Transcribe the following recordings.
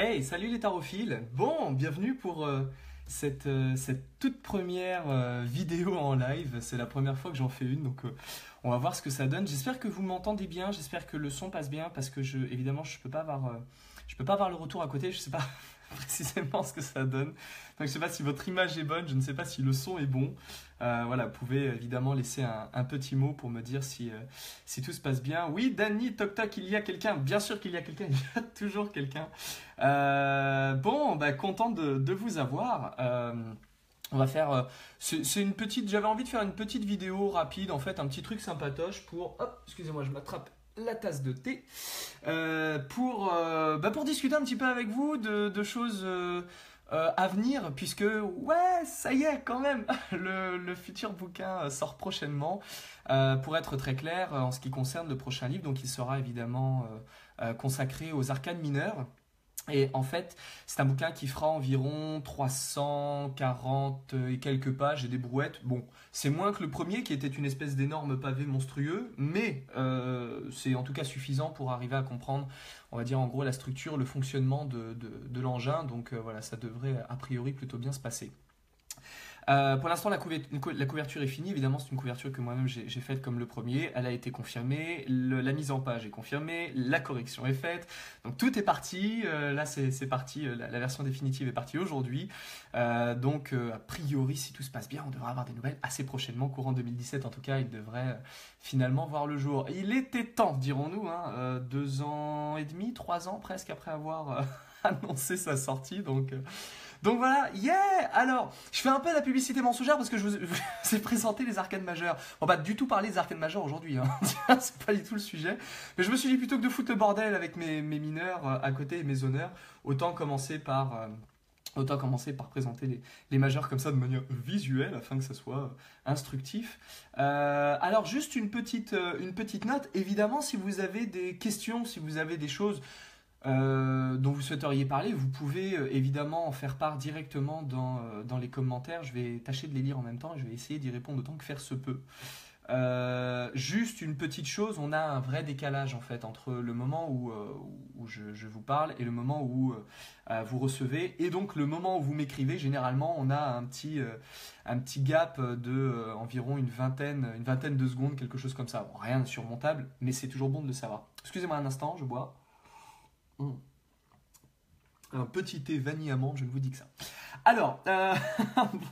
Hey, salut les tarophiles. Bon, bienvenue pour cette toute première vidéo en live. C'est la première fois que j'en fais une, donc on va voir ce que ça donne. J'espère que vous m'entendez bien, j'espère que le son passe bien, parce que évidemment, je peux pas avoir le retour à côté. Je sais pas précisément ce que ça donne. Donc je sais pas si votre image est bonne, je ne sais pas si le son est bon. Voilà, vous pouvez évidemment laisser un petit mot pour me dire si tout se passe bien. Oui, Danny, toc toc, il y a quelqu'un. Bien sûr qu'il y a quelqu'un, il y a toujours quelqu'un. Bon, bah, content de vous avoir. On va faire. C'est une petite. J'avais envie de faire une petite vidéo rapide, en fait, un petit truc sympatoche pour. Hop, excusez-moi, je m'attrape la tasse de thé. Pour discuter un petit peu avec vous de choses. À venir, puisque ouais, ça y est quand même, le futur bouquin sort prochainement. Pour être très clair, en ce qui concerne le prochain livre, donc il sera évidemment consacré aux arcanes mineurs. Et en fait, c'est un bouquin qui fera environ 340 et quelques pages et des brouettes. Bon, c'est moins que le premier qui était une espèce d'énorme pavé monstrueux, mais c'est en tout cas suffisant pour arriver à comprendre, on va dire en gros, la structure, le fonctionnement de l'engin. Donc voilà, ça devrait a priori plutôt bien se passer. Pour l'instant, la couverture est finie. Évidemment, c'est une couverture que moi-même j'ai faite comme le premier. Elle a été confirmée. La mise en page est confirmée. La correction est faite. Donc tout est parti. Là, c'est parti. La version définitive est partie aujourd'hui. A priori, si tout se passe bien, on devrait avoir des nouvelles assez prochainement. Courant 2017, en tout cas, il devrait finalement voir le jour. Il était temps, dirons-nous. 2 ans et demi, 3 ans presque après avoir annoncé sa sortie. Donc voilà, yeah! Alors, je fais un peu la publicité mensongère parce que je vous ai présenté les arcanes majeures. On va pas du tout parler des arcanes majeures aujourd'hui, hein. C'est pas du tout le sujet. Mais je me suis dit plutôt que de foutre le bordel avec mes mineurs à côté et mes honneurs, autant commencer par présenter les majeurs comme ça de manière visuelle afin que ça soit instructif. Alors juste une petite note, évidemment si vous avez des questions, si vous avez des choses dont vous souhaiteriez parler, vous pouvez évidemment en faire part directement dans les commentaires. Je vais tâcher de les lire en même temps et je vais essayer d'y répondre autant que faire se peut. Juste une petite chose, on a un vrai décalage en fait entre le moment où je vous parle et le moment où vous recevez, et donc le moment où vous m'écrivez. Généralement on a un petit gap de environ une vingtaine de secondes, quelque chose comme ça. Bon, rien de surmontable, mais c'est toujours bon de le savoir. Excusez-moi un instant, je bois. Un petit thé vanille amande, je ne vous dis que ça. Alors,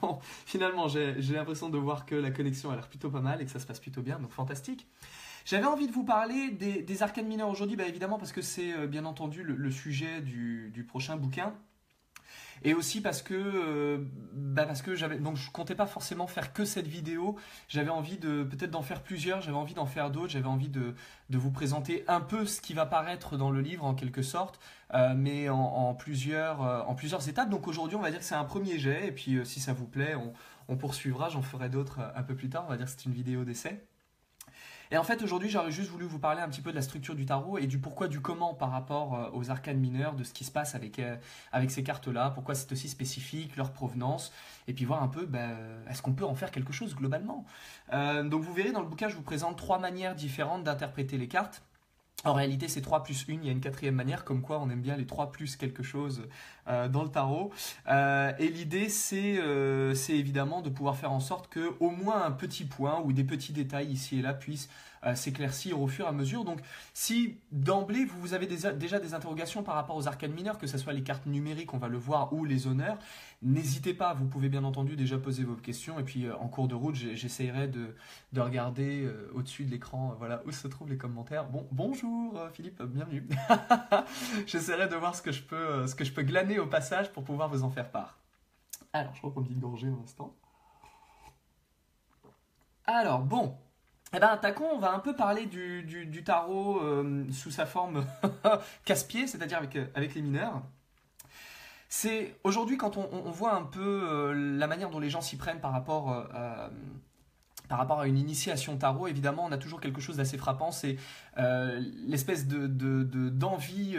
bon, finalement, j'ai l'impression de voir que la connexion a l'air plutôt pas mal et que ça se passe plutôt bien, donc fantastique. J'avais envie de vous parler des arcanes mineures aujourd'hui, bah évidemment parce que c'est bien entendu le sujet du prochain bouquin. Et aussi parce que je comptais pas forcément faire que cette vidéo. J'avais envie peut-être d'en faire plusieurs. J'avais envie d'en faire d'autres. J'avais envie de vous présenter un peu ce qui va paraître dans le livre en quelque sorte, mais en plusieurs étapes. Donc aujourd'hui, on va dire que c'est un premier jet. Et puis si ça vous plaît, on poursuivra. J'en ferai d'autres un peu plus tard. On va dire que c'est une vidéo d'essai. Et en fait, aujourd'hui, j'aurais juste voulu vous parler un petit peu de la structure du tarot et du pourquoi, du comment par rapport aux arcanes mineures, de ce qui se passe avec ces cartes-là, pourquoi c'est aussi spécifique, leur provenance, et puis voir un peu, est-ce qu'on peut en faire quelque chose globalement. Donc vous verrez, dans le bouquin, je vous présente 3 manières différentes d'interpréter les cartes. En réalité, c'est 3 plus 1, il y a une 4e manière, comme quoi on aime bien les 3 plus quelque chose dans le tarot. Et l'idée, c'est évidemment de pouvoir faire en sorte que au moins un petit point ou des petits détails ici et là puissent s'éclaircir au fur et à mesure. Donc si d'emblée vous avez déjà des interrogations par rapport aux arcanes mineures, que ce soit les cartes numériques, on va le voir, ou les honneurs, n'hésitez pas, vous pouvez bien entendu déjà poser vos questions, et puis en cours de route j'essaierai de regarder au-dessus de l'écran, voilà, où se trouvent les commentaires. Bonjour Philippe, bienvenue. J'essaierai de voir ce que je peux glaner au passage pour pouvoir vous en faire part. Alors, je reprends une petite gorgée un instant. Alors, bon, attaquons, on va un peu parler du tarot sous sa forme casse-pied, c'est-à-dire avec les mineurs. C'est aujourd'hui, quand on voit un peu la manière dont les gens s'y prennent par rapport à une initiation tarot, évidemment, on a toujours quelque chose d'assez frappant, c'est l'espèce d'envie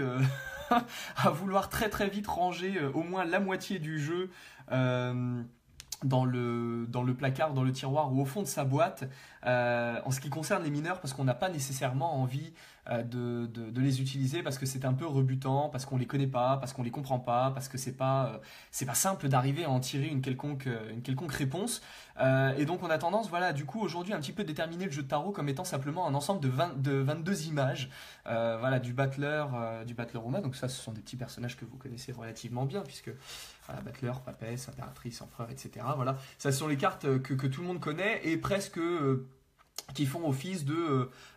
à vouloir très très vite ranger au moins la moitié du jeu dans le placard, dans le tiroir ou au fond de sa boîte, en ce qui concerne les mineurs, parce qu'on n'a pas nécessairement envie de les utiliser parce que c'est un peu rebutant, parce qu'on les connaît pas, parce qu'on les comprend pas, parce que c'est pas simple d'arriver à en tirer une quelconque réponse. Et donc on a tendance, voilà, du coup aujourd'hui un petit peu déterminer le jeu de tarot comme étant simplement un ensemble de 22 images, voilà, du battleur romain. Donc ça, ce sont des petits personnages que vous connaissez relativement bien, puisque voilà, battleur, papesse, impératrice, empereur, etc. Voilà, ça ce sont les cartes que tout le monde connaît et presque qui font office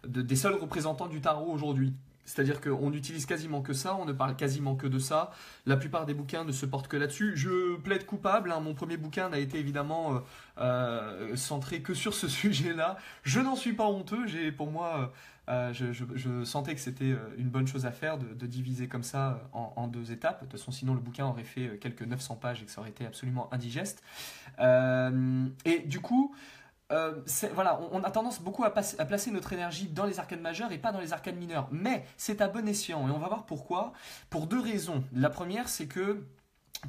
des seuls représentants du tarot aujourd'hui. C'est-à-dire qu'on n'utilise quasiment que ça, on ne parle quasiment que de ça. La plupart des bouquins ne se portent que là-dessus. Je plaide coupable, hein, mon premier bouquin n'a été évidemment centré que sur ce sujet-là. Je n'en suis pas honteux, pour moi, je sentais que c'était une bonne chose à faire de diviser comme ça en deux étapes. De toute façon, sinon le bouquin aurait fait quelques 900 pages et que ça aurait été absolument indigeste. Et du coup, voilà, on a tendance beaucoup à placer notre énergie dans les arcanes majeures et pas dans les arcanes mineures. Mais c'est à bon escient et on va voir pourquoi. Pour deux raisons. La première, c'est que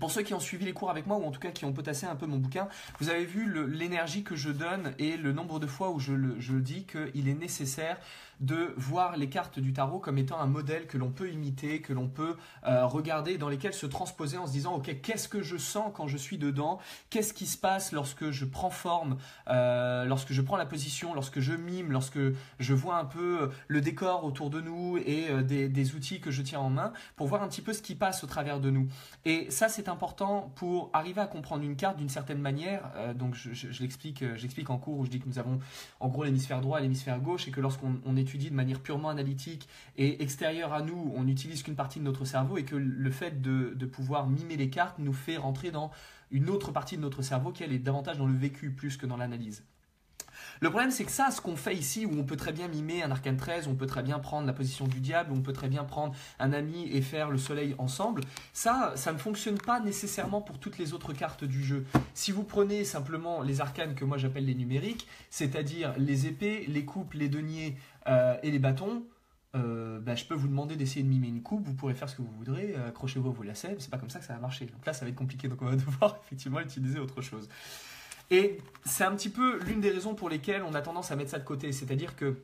pour ceux qui ont suivi les cours avec moi, ou en tout cas qui ont potassé un peu mon bouquin, vous avez vu l'énergie que je donne et le nombre de fois où je dis qu'il est nécessaire de voir les cartes du tarot comme étant un modèle que l'on peut imiter, que l'on peut regarder, dans lesquels se transposer en se disant ok, qu'est-ce que je sens quand je suis dedans, qu'est-ce qui se passe lorsque je prends forme, lorsque je prends la position, lorsque je mime, lorsque je vois un peu le décor autour de nous et des outils que je tiens en main pour voir un petit peu ce qui passe au travers de nous. Et ça, c'est important pour arriver à comprendre une carte d'une certaine manière. Donc je l'explique, j'explique en cours où je dis que nous avons en gros l'hémisphère droit et l'hémisphère gauche et que lorsqu'on étudie de manière purement analytique et extérieure à nous, on n'utilise qu'une partie de notre cerveau et que le fait de pouvoir mimer les cartes nous fait rentrer dans une autre partie de notre cerveau qui elle est davantage dans le vécu plus que dans l'analyse. Le problème, c'est que ça, ce qu'on fait ici, où on peut très bien mimer un arcane 13, on peut très bien prendre la position du diable, on peut très bien prendre un ami et faire le soleil ensemble, ça ne fonctionne pas nécessairement pour toutes les autres cartes du jeu. Si vous prenez simplement les arcanes que moi j'appelle les numériques, c'est-à-dire les épées, les coupes, les deniers et les bâtons, je peux vous demander d'essayer de mimer une coupe, vous pourrez faire ce que vous voudrez, accrochez-vous à vos lacets, mais c'est pas comme ça que ça va marcher. Donc là, ça va être compliqué, donc on va devoir effectivement utiliser autre chose. Et c'est un petit peu l'une des raisons pour lesquelles on a tendance à mettre ça de côté. C'est-à-dire que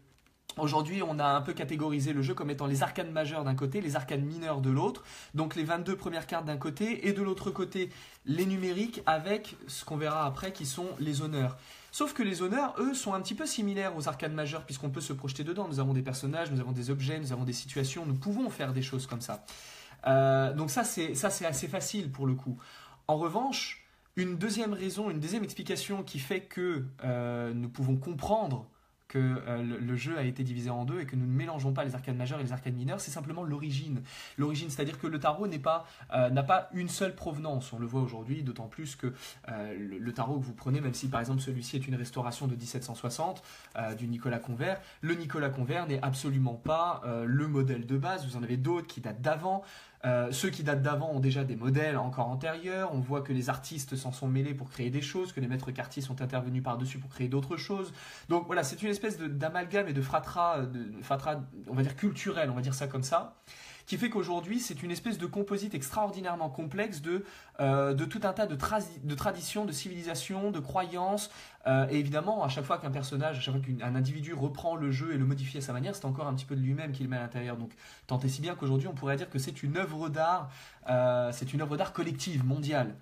aujourd'hui, on a un peu catégorisé le jeu comme étant les arcanes majeures d'un côté, les arcanes mineures de l'autre. Donc les 22 premières cartes d'un côté et de l'autre côté, les numériques avec ce qu'on verra après qui sont les honneurs. Sauf que les honneurs, eux, sont un petit peu similaires aux arcanes majeures puisqu'on peut se projeter dedans. Nous avons des personnages, nous avons des objets, nous avons des situations, nous pouvons faire des choses comme ça. Donc ça, c'est assez facile pour le coup. En revanche, une deuxième raison, une deuxième explication qui fait que nous pouvons comprendre que le jeu a été divisé en deux et que nous ne mélangeons pas les arcanes majeures et les arcanes mineures, c'est simplement l'origine. L'origine, c'est-à-dire que le tarot n'a pas une seule provenance. On le voit aujourd'hui, d'autant plus que le tarot que vous prenez, même si par exemple celui-ci est une restauration de 1760 du Nicolas Convert, le Nicolas Convert n'est absolument pas le modèle de base. Vous en avez d'autres qui datent d'avant. Ceux qui datent d'avant ont déjà des modèles encore antérieurs. On voit que les artistes s'en sont mêlés pour créer des choses, que les maîtres quartiers sont intervenus par-dessus pour créer d'autres choses. Donc voilà, c'est une espèce d'amalgame et de fratras, on va dire culturel, on va dire ça comme ça, qui fait qu'aujourd'hui, c'est une espèce de composite extraordinairement complexe de tout un tas de traditions, de civilisations, de croyances. Et évidemment, à chaque fois qu'un personnage, à chaque fois qu'un individu reprend le jeu et le modifie à sa manière, c'est encore un petit peu de lui-même qu'il met à l'intérieur. Donc, tant et si bien qu'aujourd'hui, on pourrait dire que c'est une œuvre d'art collective, mondiale.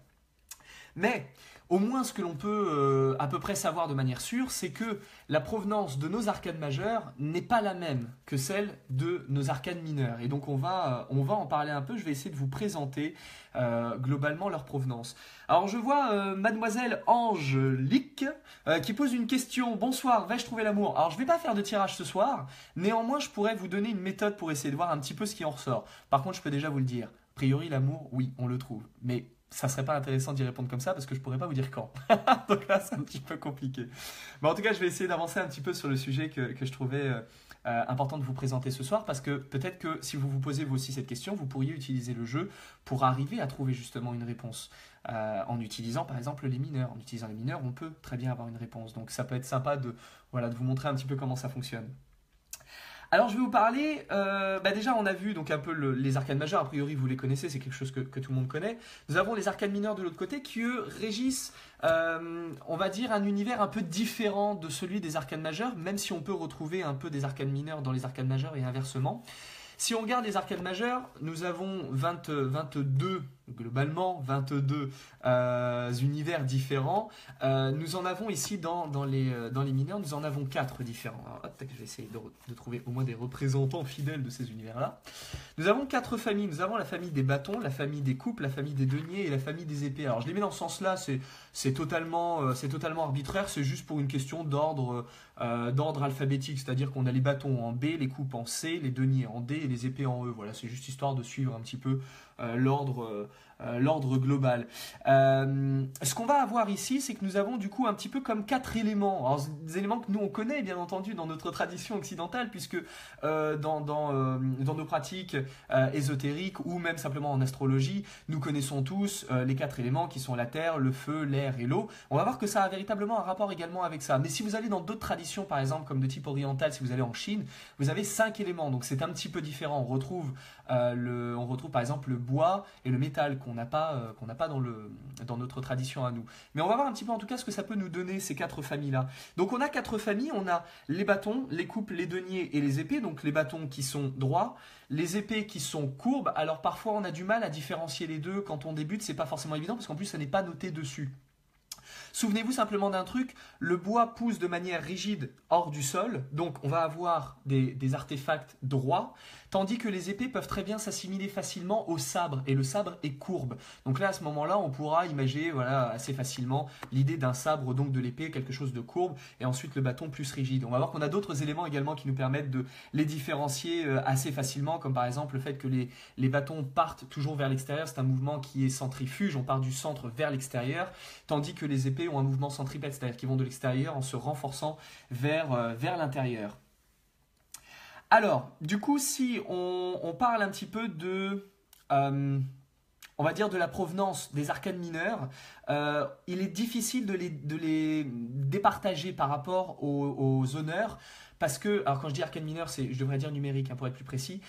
Mais au moins ce que l'on peut à peu près savoir de manière sûre, c'est que la provenance de nos arcanes majeures n'est pas la même que celle de nos arcanes mineures. Et donc on va en parler un peu, je vais essayer de vous présenter globalement leur provenance. Alors je vois mademoiselle Angelique qui pose une question. Bonsoir, vais-je trouver l'amour? Alors je ne vais pas faire de tirage ce soir, néanmoins je pourrais vous donner une méthode pour essayer de voir un petit peu ce qui en ressort. Par contre je peux déjà vous le dire, a priori l'amour, oui, on le trouve, mais ça serait pas intéressant d'y répondre comme ça parce que je pourrais pas vous dire quand. Donc là, c'est un petit peu compliqué. Mais en tout cas, je vais essayer d'avancer un petit peu sur le sujet que je trouvais important de vous présenter ce soir parce que peut-être que si vous vous posez vous aussi cette question, vous pourriez utiliser le jeu pour arriver à trouver justement une réponse en utilisant par exemple les mineurs. En utilisant les mineurs, on peut très bien avoir une réponse. Donc ça peut être sympa de vous montrer un petit peu comment ça fonctionne. Alors je vais vous parler, déjà on a vu donc un peu les arcanes majeures, a priori vous les connaissez, c'est quelque chose que tout le monde connaît. Nous avons les arcanes mineures de l'autre côté qui eux régissent, on va dire, un univers un peu différent de celui des arcanes majeures, même si on peut retrouver un peu des arcanes mineures dans les arcanes majeures et inversement. Si on regarde les arcanes majeures, nous avons 22, globalement 22 univers différents. Nous en avons ici dans les mineurs, nous en avons 4 différents. Alors, hop, je vais essayer de trouver au moins des représentants fidèles de ces univers-là. Nous avons 4 familles. Nous avons la famille des bâtons, la famille des coupes, la famille des deniers et la famille des épées. Alors je les mets dans ce sens-là, c'est totalement arbitraire, c'est juste pour une question d'ordre alphabétique, c'est-à-dire qu'on a les bâtons en B, les coupes en C, les deniers en D et les épées en E. Voilà, c'est juste histoire de suivre un petit peu l'ordre global. Ce qu'on va avoir ici, c'est que nous avons du coup un petit peu comme 4 éléments. Alors, des éléments que nous on connaît bien entendu dans notre tradition occidentale, puisque dans nos pratiques ésotériques ou même simplement en astrologie, nous connaissons tous les 4 éléments qui sont la terre, le feu, l'air et l'eau. On va voir que ça a véritablement un rapport également avec ça. Mais si vous allez dans d'autres traditions, par exemple comme de type oriental, si vous allez en Chine, vous avez 5 éléments, donc c'est un petit peu différent. On retrouve par exemple le bois et le métal qu'on n'a pas dans notre tradition à nous. Mais on va voir un petit peu en tout cas ce que ça peut nous donner ces 4 familles-là. Donc on a 4 familles, on a les bâtons, les coupes, les deniers et les épées. Donc les bâtons qui sont droits, les épées qui sont courbes. Alors parfois on a du mal à différencier les deux quand on débute, c'est pas forcément évident parce qu'en plus ça n'est pas noté dessus. Souvenez-vous simplement d'un truc, le bois pousse de manière rigide hors du sol, donc on va avoir des artefacts droits, tandis que les épées peuvent très bien s'assimiler facilement au sabre, et le sabre est courbe. Donc là, à ce moment-là, on pourra imaginer assez facilement l'idée d'un sabre, donc de l'épée, quelque chose de courbe, et ensuite le bâton plus rigide. On va voir qu'on a d'autres éléments également qui nous permettent de les différencier assez facilement, comme par exemple le fait que les bâtons partent toujours vers l'extérieur, c'est un mouvement qui est centrifuge, on part du centre vers l'extérieur, tandis que les épées ont un mouvement centripète, c'est-à-dire qu'ils vont de l'extérieur en se renforçant vers l'intérieur. Alors, du coup, si on parle un petit peu on va dire de la provenance des arcanes mineures, il est difficile de les départager par rapport aux honneurs, parce que, alors quand je dis arcane mineure, je devrais dire numérique pour être plus précis,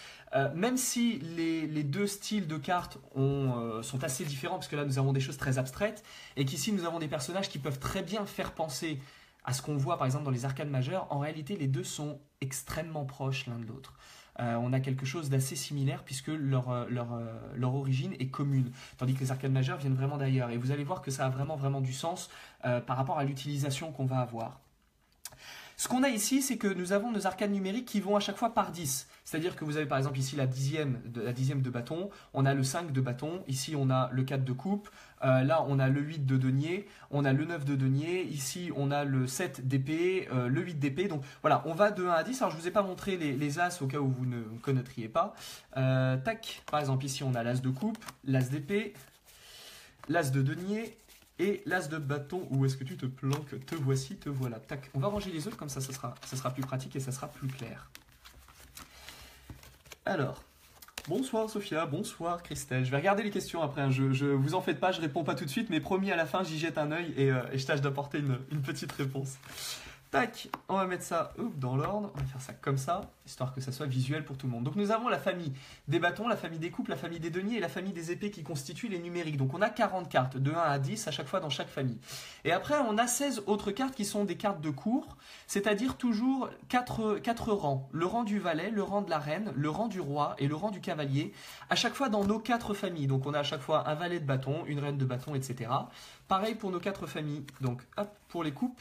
même si les deux styles de cartes sont assez différents, parce que là nous avons des choses très abstraites, et qu'ici nous avons des personnages qui peuvent très bien faire penser à ce qu'on voit par exemple dans les arcanes majeures, en réalité les deux sont extrêmement proches l'un de l'autre. On a quelque chose d'assez similaire puisque leur origine est commune, tandis que les arcanes majeures viennent vraiment d'ailleurs. Et vous allez voir que ça a vraiment du sens par rapport à l'utilisation qu'on va avoir. Ce qu'on a ici, c'est que nous avons nos arcanes numériques qui vont à chaque fois par 10. C'est-à-dire que vous avez par exemple ici la dixième de bâton, on a le 5 de bâton, ici on a le 4 de coupe, là on a le 8 de denier, on a le 9 de denier, ici on a le 7 d'épée, le 8 d'épée. Donc voilà, on va de 1 à 10. Alors je ne vous ai pas montré les as au cas où vous ne connaîtriez pas. Tac, par exemple ici on a l'as de coupe, l'as d'épée, l'as de denier, et l'as de bâton. Où est-ce que tu te planques? Te voici, te voilà. Tac. On va ranger les autres, comme ça sera plus pratique et ça sera plus clair. Alors, bonsoir Sophia, bonsoir Christelle. Je vais regarder les questions après. Hein. Je vous en faites pas, je réponds pas tout de suite, mais promis à la fin, j'y jette un œil et je tâche d'apporter une petite réponse. Tac, on va mettre ça dans l'ordre, on va faire ça comme ça, histoire que ça soit visuel pour tout le monde. Donc nous avons la famille des bâtons, la famille des coupes, la famille des deniers et la famille des épées qui constituent les numériques. Donc on a 40 cartes, de 1 à 10 à chaque fois dans chaque famille. Et après on a 16 autres cartes qui sont des cartes de cour, c'est-à-dire toujours 4 rangs. Le rang du valet, le rang de la reine, le rang du roi et le rang du cavalier, à chaque fois dans nos 4 familles. Donc on a à chaque fois un valet de bâton, une reine de bâton, etc. Pareil pour nos 4 familles, donc hop, pour les coupes,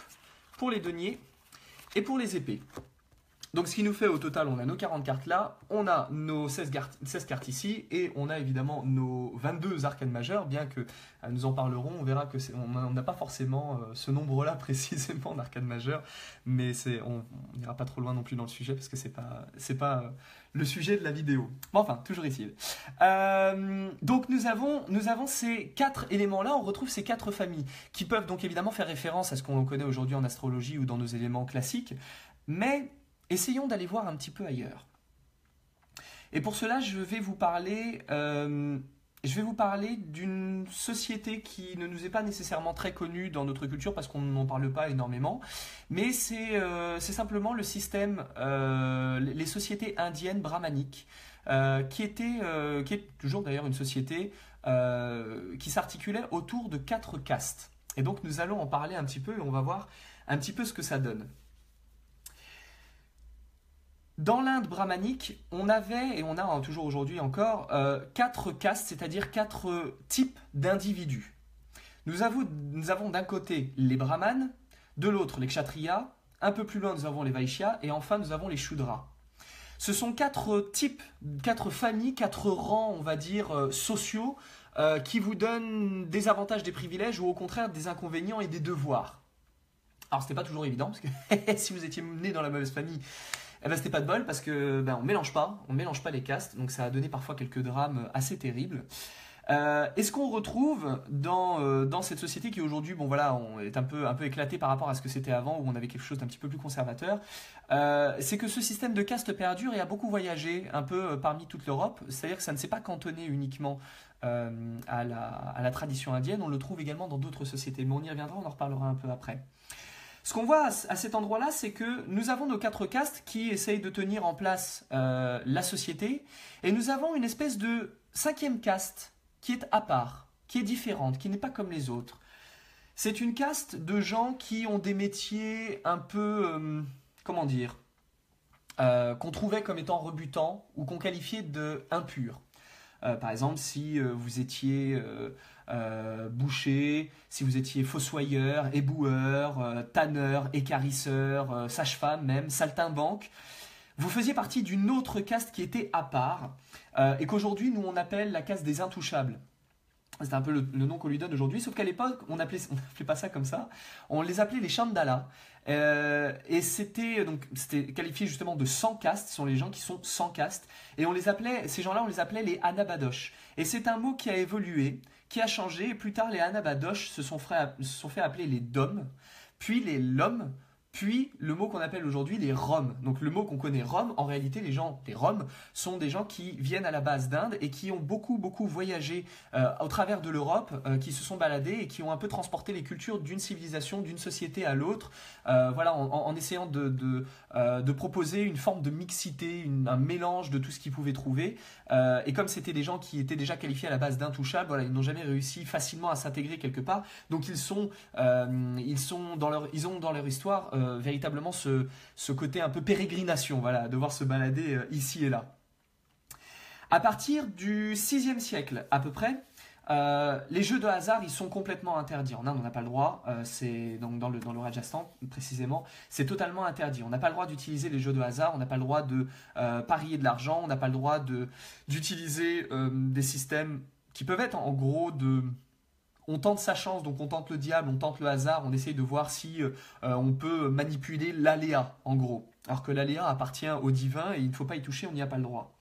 pour les deniers et pour les épées. Donc ce qui nous fait au total, on a nos 40 cartes là, on a nos 16 cartes ici, et on a évidemment nos 22 arcanes majeures, bien que nous en parlerons, on verra que on n'a pas forcément ce nombre-là précisément d'arcanes majeures, mais on n'ira pas trop loin non plus dans le sujet, parce que c'est pas le sujet de la vidéo. Bon, enfin, toujours ici. Donc nous avons ces 4 éléments-là, on retrouve ces 4 familles, qui peuvent donc évidemment faire référence à ce qu'on connaît aujourd'hui en astrologie ou dans nos éléments classiques, mais essayons d'aller voir un petit peu ailleurs. Et pour cela, je vais vous parler je vais vous parler d'une société qui ne nous est pas nécessairement très connue dans notre culture parce qu'on n'en parle pas énormément, mais c'est simplement le système, les sociétés indiennes brahmaniques, qui est toujours d'ailleurs une société qui s'articulait autour de quatre castes. Et donc nous allons en parler un petit peu et on va voir un petit peu ce que ça donne. Dans l'Inde brahmanique, on avait, et on a toujours aujourd'hui encore, quatre castes, c'est-à-dire quatre types d'individus. Nous avons d'un côté les brahmanes, de l'autre les kshatriyas, un peu plus loin nous avons les vaishyas, et enfin nous avons les shudras. Ce sont quatre types, quatre familles, quatre rangs, on va dire, sociaux, qui vous donnent des avantages, des privilèges, ou au contraire des inconvénients et des devoirs. Alors c'était pas toujours évident, parce que si vous étiez né dans la mauvaise famille, eh ben, c'était pas de bol parce que on mélange pas les castes, donc ça a donné parfois quelques drames assez terribles. Et ce qu'on retrouve dans cette société qui aujourd'hui, bon voilà, est un peu éclatée par rapport à ce que c'était avant où on avait quelque chose d'un petit peu plus conservateur, c'est que ce système de caste perdure et a beaucoup voyagé un peu parmi toute l'Europe, c'est-à-dire que ça ne s'est pas cantonné uniquement à la tradition indienne, on le trouve également dans d'autres sociétés, mais on y reviendra, on en reparlera un peu après. Ce qu'on voit à cet endroit-là, c'est que nous avons nos quatre castes qui essayent de tenir en place la société, et nous avons une espèce de cinquième caste qui est à part, qui est différente, qui n'est pas comme les autres. C'est une caste de gens qui ont des métiers un peu, comment dire, qu'on trouvait comme étant rebutants ou qu'on qualifiait de impurs. Par exemple, si vous étiez boucher, si vous étiez fossoyeur, éboueur, tanneur, équarrisseur, sage-femme même, saltimbanque, vous faisiez partie d'une autre caste qui était à part et qu'aujourd'hui nous on appelle la caste des intouchables. C'est un peu le nom qu'on lui donne aujourd'hui, sauf qu'à l'époque, on n'appelait pas ça comme ça. On les appelait les Chandalas. Et c'était qualifié justement de 100 castes, ce sont les gens qui sont sans caste. Et ces gens-là, on les appelait les Anabadosh. Et c'est un mot qui a évolué, qui a changé. Et plus tard, les Anabadosh se sont fait appeler les Dom, puis les Lom, puis le mot qu'on appelle aujourd'hui les Roms. Donc le mot qu'on connaît Roms, en réalité les Roms sont des gens qui viennent à la base d'Inde et qui ont beaucoup voyagé au travers de l'Europe, qui se sont baladés et qui ont un peu transporté les cultures d'une civilisation, d'une société à l'autre, voilà, en essayant de proposer une forme de mixité, un mélange de tout ce qu'ils pouvaient trouver. Et comme c'était des gens qui étaient déjà qualifiés à la base d'intouchables, voilà, ils n'ont jamais réussi facilement à s'intégrer quelque part. Donc ils ont dans leur histoire véritablement ce côté un peu pérégrination, voilà, devoir se balader ici et là. À partir du 6e siècle à peu près, les jeux de hasard ils sont complètement interdits. En Inde on n'a pas le droit, c'est donc dans le Rajasthan précisément, c'est totalement interdit. On n'a pas le droit d'utiliser les jeux de hasard, on n'a pas le droit de parier de l'argent, on n'a pas le droit d'utiliser des systèmes qui peuvent être en gros on tente sa chance, donc on tente le diable, on tente le hasard, on essaye de voir si on peut manipuler l'aléa, en gros. Alors que l'aléa appartient au divin et il ne faut pas y toucher, on n'y a pas le droit.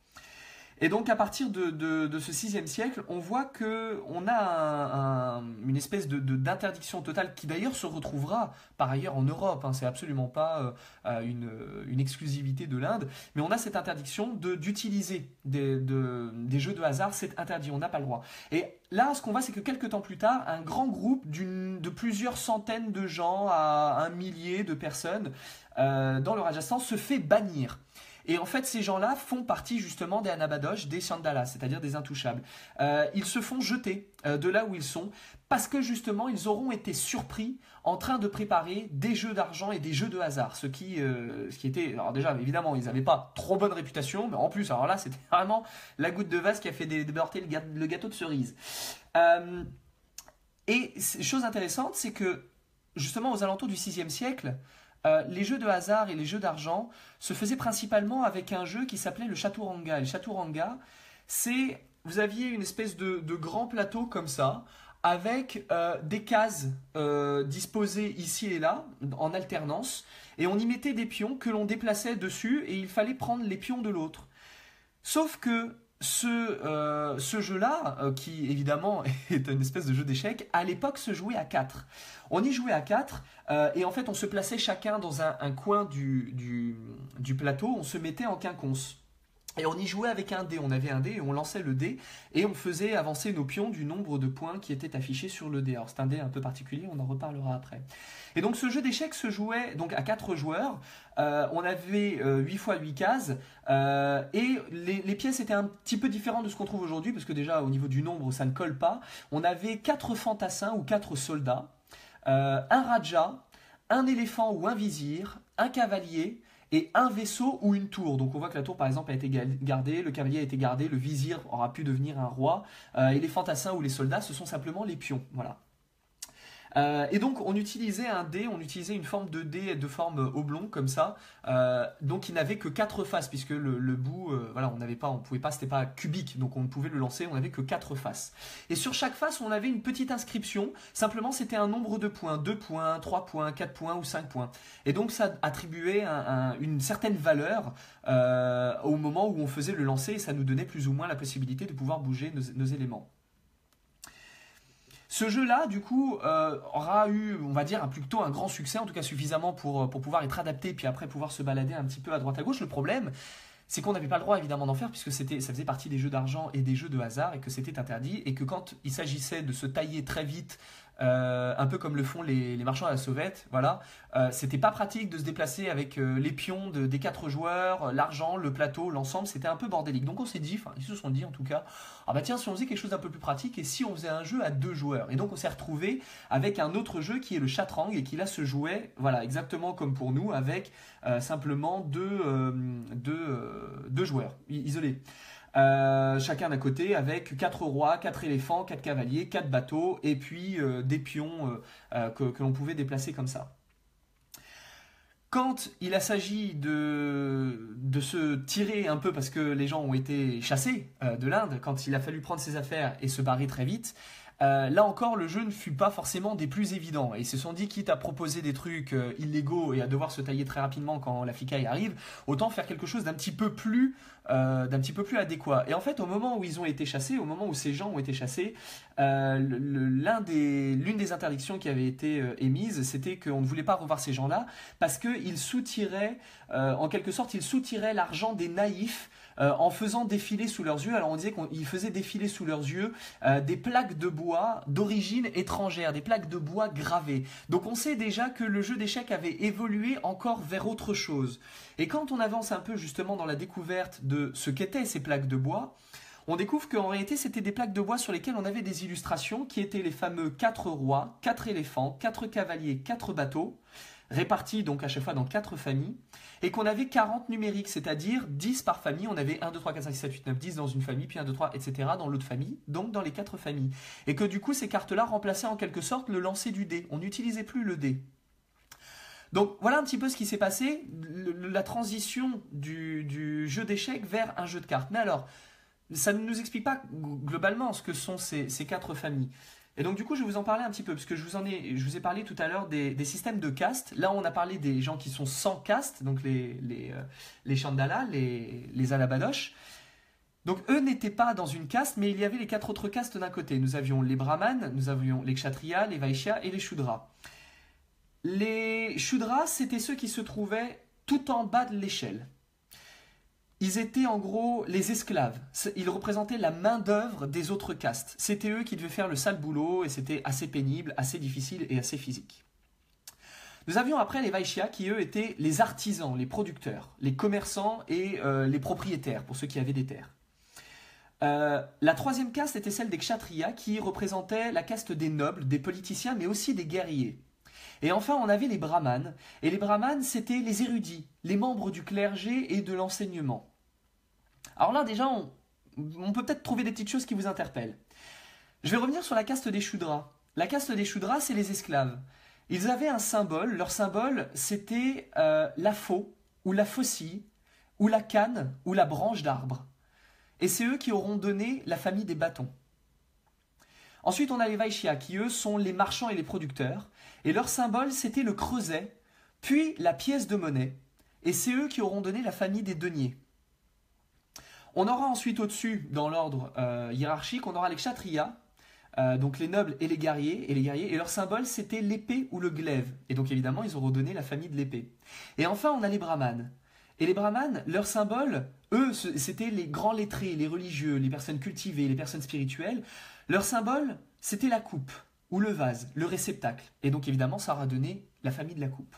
Et donc à partir de ce 6e siècle, on voit qu'on a une espèce d'interdiction totale qui d'ailleurs se retrouvera par ailleurs en Europe, hein, c'est absolument pas une exclusivité de l'Inde, mais on a cette interdiction d'utiliser des jeux de hasard, c'est interdit, on n'a pas le droit. Et là, ce qu'on voit, c'est que quelques temps plus tard, un grand groupe de plusieurs centaines de gens à un millier de personnes dans le Rajasthan se fait bannir. Et en fait, ces gens-là font partie justement des Anabadosh, des Chandalas, c'est-à-dire des intouchables. Ils se font jeter de là où ils sont parce que justement, ils auront été surpris en train de préparer des jeux d'argent et des jeux de hasard. Ce qui était... Alors déjà, évidemment, ils n'avaient pas trop bonne réputation, mais en plus, alors là, c'était vraiment la goutte de vase qui a fait déborder le gâteau de cerise. Et chose intéressante, c'est que justement, aux alentours du 6e siècle, les jeux de hasard et les jeux d'argent se faisaient principalement avec un jeu qui s'appelait le Chaturanga. Et le Chaturanga, vous aviez une espèce de grand plateau comme ça, avec des cases disposées ici et là, en alternance, et on y mettait des pions que l'on déplaçait dessus, et il fallait prendre les pions de l'autre. Sauf que ce jeu-là, qui évidemment est une espèce de jeu d'échecs, à l'époque se jouait à 4. On y jouait à 4 et en fait on se plaçait chacun dans un coin du plateau, on se mettait en quinconce. Et on y jouait avec un dé, on avait un dé et on lançait le dé et on faisait avancer nos pions du nombre de points qui étaient affichés sur le dé. Alors c'est un dé un peu particulier, on en reparlera après. Et donc ce jeu d'échecs se jouait donc à 4 joueurs, on avait 8 fois 8 cases et les pièces étaient un petit peu différentes de ce qu'on trouve aujourd'hui parce que déjà au niveau du nombre ça ne colle pas. On avait 4 fantassins ou 4 soldats, un raja, un éléphant ou un vizir, un cavalier et un vaisseau ou une tour. Donc on voit que la tour par exemple a été gardée, le cavalier a été gardé, le vizir aura pu devenir un roi, et les fantassins ou les soldats ce sont simplement les pions. Voilà. Et donc on utilisait un dé, on utilisait une forme de dé de forme oblong comme ça, donc il n'avait que 4 faces puisque le bout, voilà, on pouvait pas, c'était pas cubique, donc on pouvait le lancer, on n'avait que 4 faces. Et sur chaque face on avait une petite inscription, simplement c'était un nombre de points, 2 points, 3 points, 4 points ou 5 points. Et donc ça attribuait une certaine valeur au moment où on faisait le lancer et ça nous donnait plus ou moins la possibilité de pouvoir bouger nos éléments. Ce jeu-là, du coup, aura eu, on va dire, plutôt un grand succès, en tout cas suffisamment pour pouvoir être adapté, puis après pouvoir se balader un petit peu à droite à gauche. Le problème, c'est qu'on n'avait pas le droit évidemment d'en faire, puisque ça faisait partie des jeux d'argent et des jeux de hasard, et que c'était interdit, et que quand il s'agissait de se tailler très vite, un peu comme le font les marchands à la sauvette, voilà, c'était pas pratique de se déplacer avec les pions des 4 joueurs, l'argent, le plateau, l'ensemble, c'était un peu bordélique. Donc on s'est dit, enfin ils se sont dit en tout cas, ah bah tiens si on faisait quelque chose d'un peu plus pratique et si on faisait un jeu à 2 joueurs. Et donc on s'est retrouvé avec un autre jeu qui est le Chatrang et qui là se jouait, voilà, exactement comme pour nous, avec simplement deux joueurs isolés. Chacun d'un côté avec 4 rois, 4 éléphants, 4 cavaliers, 4 bateaux et puis des pions que l'on pouvait déplacer comme ça. Quand il a s'agi de se tirer un peu parce que les gens ont été chassés de l'Inde, quand il a fallu prendre ses affaires et se barrer très vite, là encore le jeu ne fut pas forcément des plus évidents et ils se sont dit quitte à proposer des trucs illégaux et à devoir se tailler très rapidement quand la flicaille arrive, autant faire quelque chose d'un petit peu plus adéquat. Et en fait au moment où ils ont été chassés, au moment où ces gens ont été chassés, l'une des interdictions qui avait été émise, c'était qu'on ne voulait pas revoir ces gens-là parce qu'ils soutiraient, en quelque sorte, ils soutiraient l'argent des naïfs en faisant défiler sous leurs yeux. Alors on disait qu'ils faisaient défiler sous leurs yeux des plaques de bois d'origine étrangère, des plaques de bois gravées. Donc on sait déjà que le jeu d'échecs avait évolué encore vers autre chose. Et quand on avance un peu justement dans la découverte de ce qu'étaient ces plaques de bois, on découvre qu'en réalité c'était des plaques de bois sur lesquelles on avait des illustrations qui étaient les fameux 4 rois, 4 éléphants, 4 cavaliers, 4 bateaux, répartis donc à chaque fois dans 4 familles, et qu'on avait 40 numériques, c'est-à-dire 10 par famille. On avait 1, 2, 3, 4, 5, 6, 7, 8, 9, 10 dans une famille, puis 1, 2, 3, etc. dans l'autre famille, donc dans les 4 familles. Et que du coup ces cartes-là remplaçaient en quelque sorte le lancer du dé. On n'utilisait plus le dé. Donc voilà un petit peu ce qui s'est passé, la transition du jeu d'échecs vers un jeu de cartes. Mais alors, ça ne nous explique pas globalement ce que sont ces 4 familles. Et donc du coup je vais vous en parler un petit peu, parce que je vous ai parlé tout à l'heure des systèmes de castes. Là on a parlé des gens qui sont sans caste, donc les Chandala, les Alabadosh. Donc eux n'étaient pas dans une caste, mais il y avait les 4 autres castes d'un côté. Nous avions les Brahmanes, nous avions les Kshatriyas, les Vaishyas et les Shudras. Les Shudras, c'était ceux qui se trouvaient tout en bas de l'échelle. Ils étaient en gros les esclaves. Ils représentaient la main-d'œuvre des autres castes. C'était eux qui devaient faire le sale boulot et c'était assez pénible, assez difficile et assez physique. Nous avions après les Vaishyas qui eux étaient les artisans, les producteurs, les commerçants et les propriétaires pour ceux qui avaient des terres. La troisième caste était celle des Kshatriyas qui représentaient la caste des nobles, des politiciens mais aussi des guerriers. Et enfin, on avait les brahmanes. Et les brahmanes, c'était les érudits, les membres du clergé et de l'enseignement. Alors là, déjà, on peut peut-être trouver des petites choses qui vous interpellent. Je vais revenir sur la caste des Shudras. La caste des Shudras, c'est les esclaves. Ils avaient un symbole. Leur symbole, c'était la faux, ou la faucille, ou la canne, ou la branche d'arbre. Et c'est eux qui auront donné la famille des bâtons. Ensuite, on a les Vaishyas, qui eux sont les marchands et les producteurs. Et leur symbole, c'était le creuset, puis la pièce de monnaie. Et c'est eux qui auront donné la famille des deniers. On aura ensuite au-dessus, dans l'ordre hiérarchique, on aura les Kshatriyas, donc les nobles et les guerriers. Et leur symbole, c'était l'épée ou le glaive. Et donc évidemment, ils auront donné la famille de l'épée. Et enfin, on a les Brahmanes. Et les brahmanes, leur symbole, eux, c'était les grands lettrés, les religieux, les personnes cultivées, les personnes spirituelles. Leur symbole, c'était la coupe, ou le vase, le réceptacle. Et donc évidemment, ça aura donné la famille de la coupe.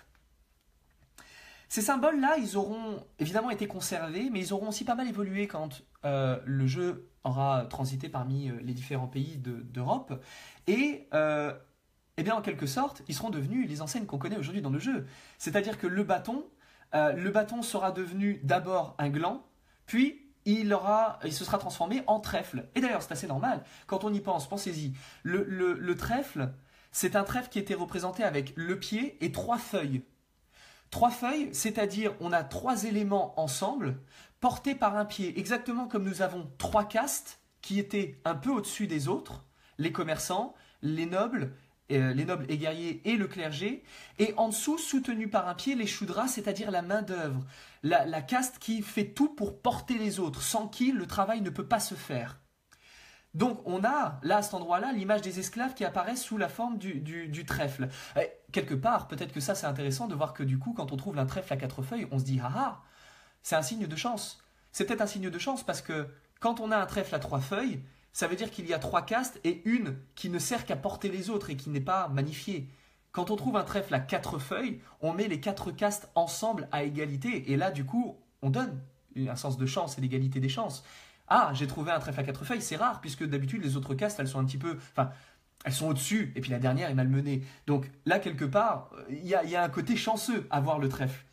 Ces symboles-là, ils auront évidemment été conservés, mais ils auront aussi pas mal évolué quand le jeu aura transité parmi les différents pays d'Europe. Et eh bien, en quelque sorte, ils seront devenus les enseignes qu'on connaît aujourd'hui dans le jeu. C'est-à-dire que le bâton sera devenu d'abord un gland, puis il se sera transformé en trèfle. Et d'ailleurs, c'est assez normal. Quand on y pense, pensez-y. Le trèfle, c'est un trèfle qui était représenté avec le pied et 3 feuilles. 3 feuilles, c'est-à-dire on a 3 éléments ensemble, portés par un pied, exactement comme nous avons 3 castes qui étaient un peu au-dessus des autres, les commerçants, les nobles et guerriers et le clergé, et en dessous, soutenu par un pied, les shudras, c'est-à-dire la main-d'œuvre, la caste qui fait tout pour porter les autres, sans qui le travail ne peut pas se faire. Donc on a, là, à cet endroit-là, l'image des esclaves qui apparaissent sous la forme du trèfle. Et, quelque part, peut-être que ça c'est intéressant de voir que du coup, quand on trouve un trèfle à 4 feuilles, on se dit « Ah ah, c'est un signe de chance ». C'est peut-être un signe de chance parce que quand on a un trèfle à 3 feuilles, ça veut dire qu'il y a 3 castes et une qui ne sert qu'à porter les autres et qui n'est pas magnifiée. Quand on trouve un trèfle à 4 feuilles, on met les 4 castes ensemble à égalité. Et là, du coup, on donne un sens de chance et d'égalité des chances. Ah, j'ai trouvé un trèfle à 4 feuilles, c'est rare, puisque d'habitude, les autres castes, elles sont un petit peu... Enfin, elles sont au-dessus, et puis la dernière est malmenée. Donc là, quelque part, il y a un côté chanceux à voir le trèfle.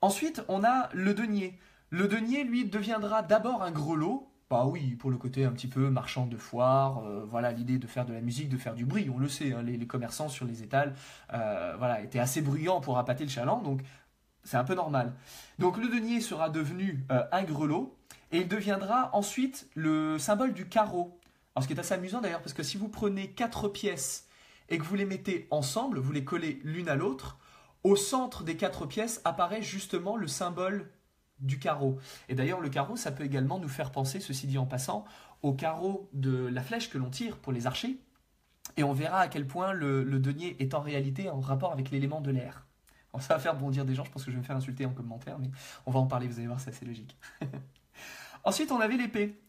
Ensuite, on a le denier. Le denier, lui, deviendra d'abord un grelot. Bah oui, pour le côté un petit peu marchand de foire, voilà, l'idée de faire de la musique, de faire du bruit, on le sait, hein, les commerçants sur les étals voilà, étaient assez bruyants pour appâter le chaland, donc c'est un peu normal. Donc le denier sera devenu un grelot, et il deviendra ensuite le symbole du carreau. Alors ce qui est assez amusant d'ailleurs, parce que si vous prenez 4 pièces et que vous les mettez ensemble, vous les collez l'une à l'autre, au centre des 4 pièces apparaît justement le symbole du carreau. Et d'ailleurs, le carreau, ça peut également nous faire penser, ceci dit en passant, au carreau de la flèche que l'on tire pour les archers. Et on verra à quel point le denier est en réalité en rapport avec l'élément de l'air. Alors ça va faire bondir des gens, je pense que je vais me faire insulter en commentaire, mais on va en parler, vous allez voir, c'est assez logique. Ensuite, on avait l'épée.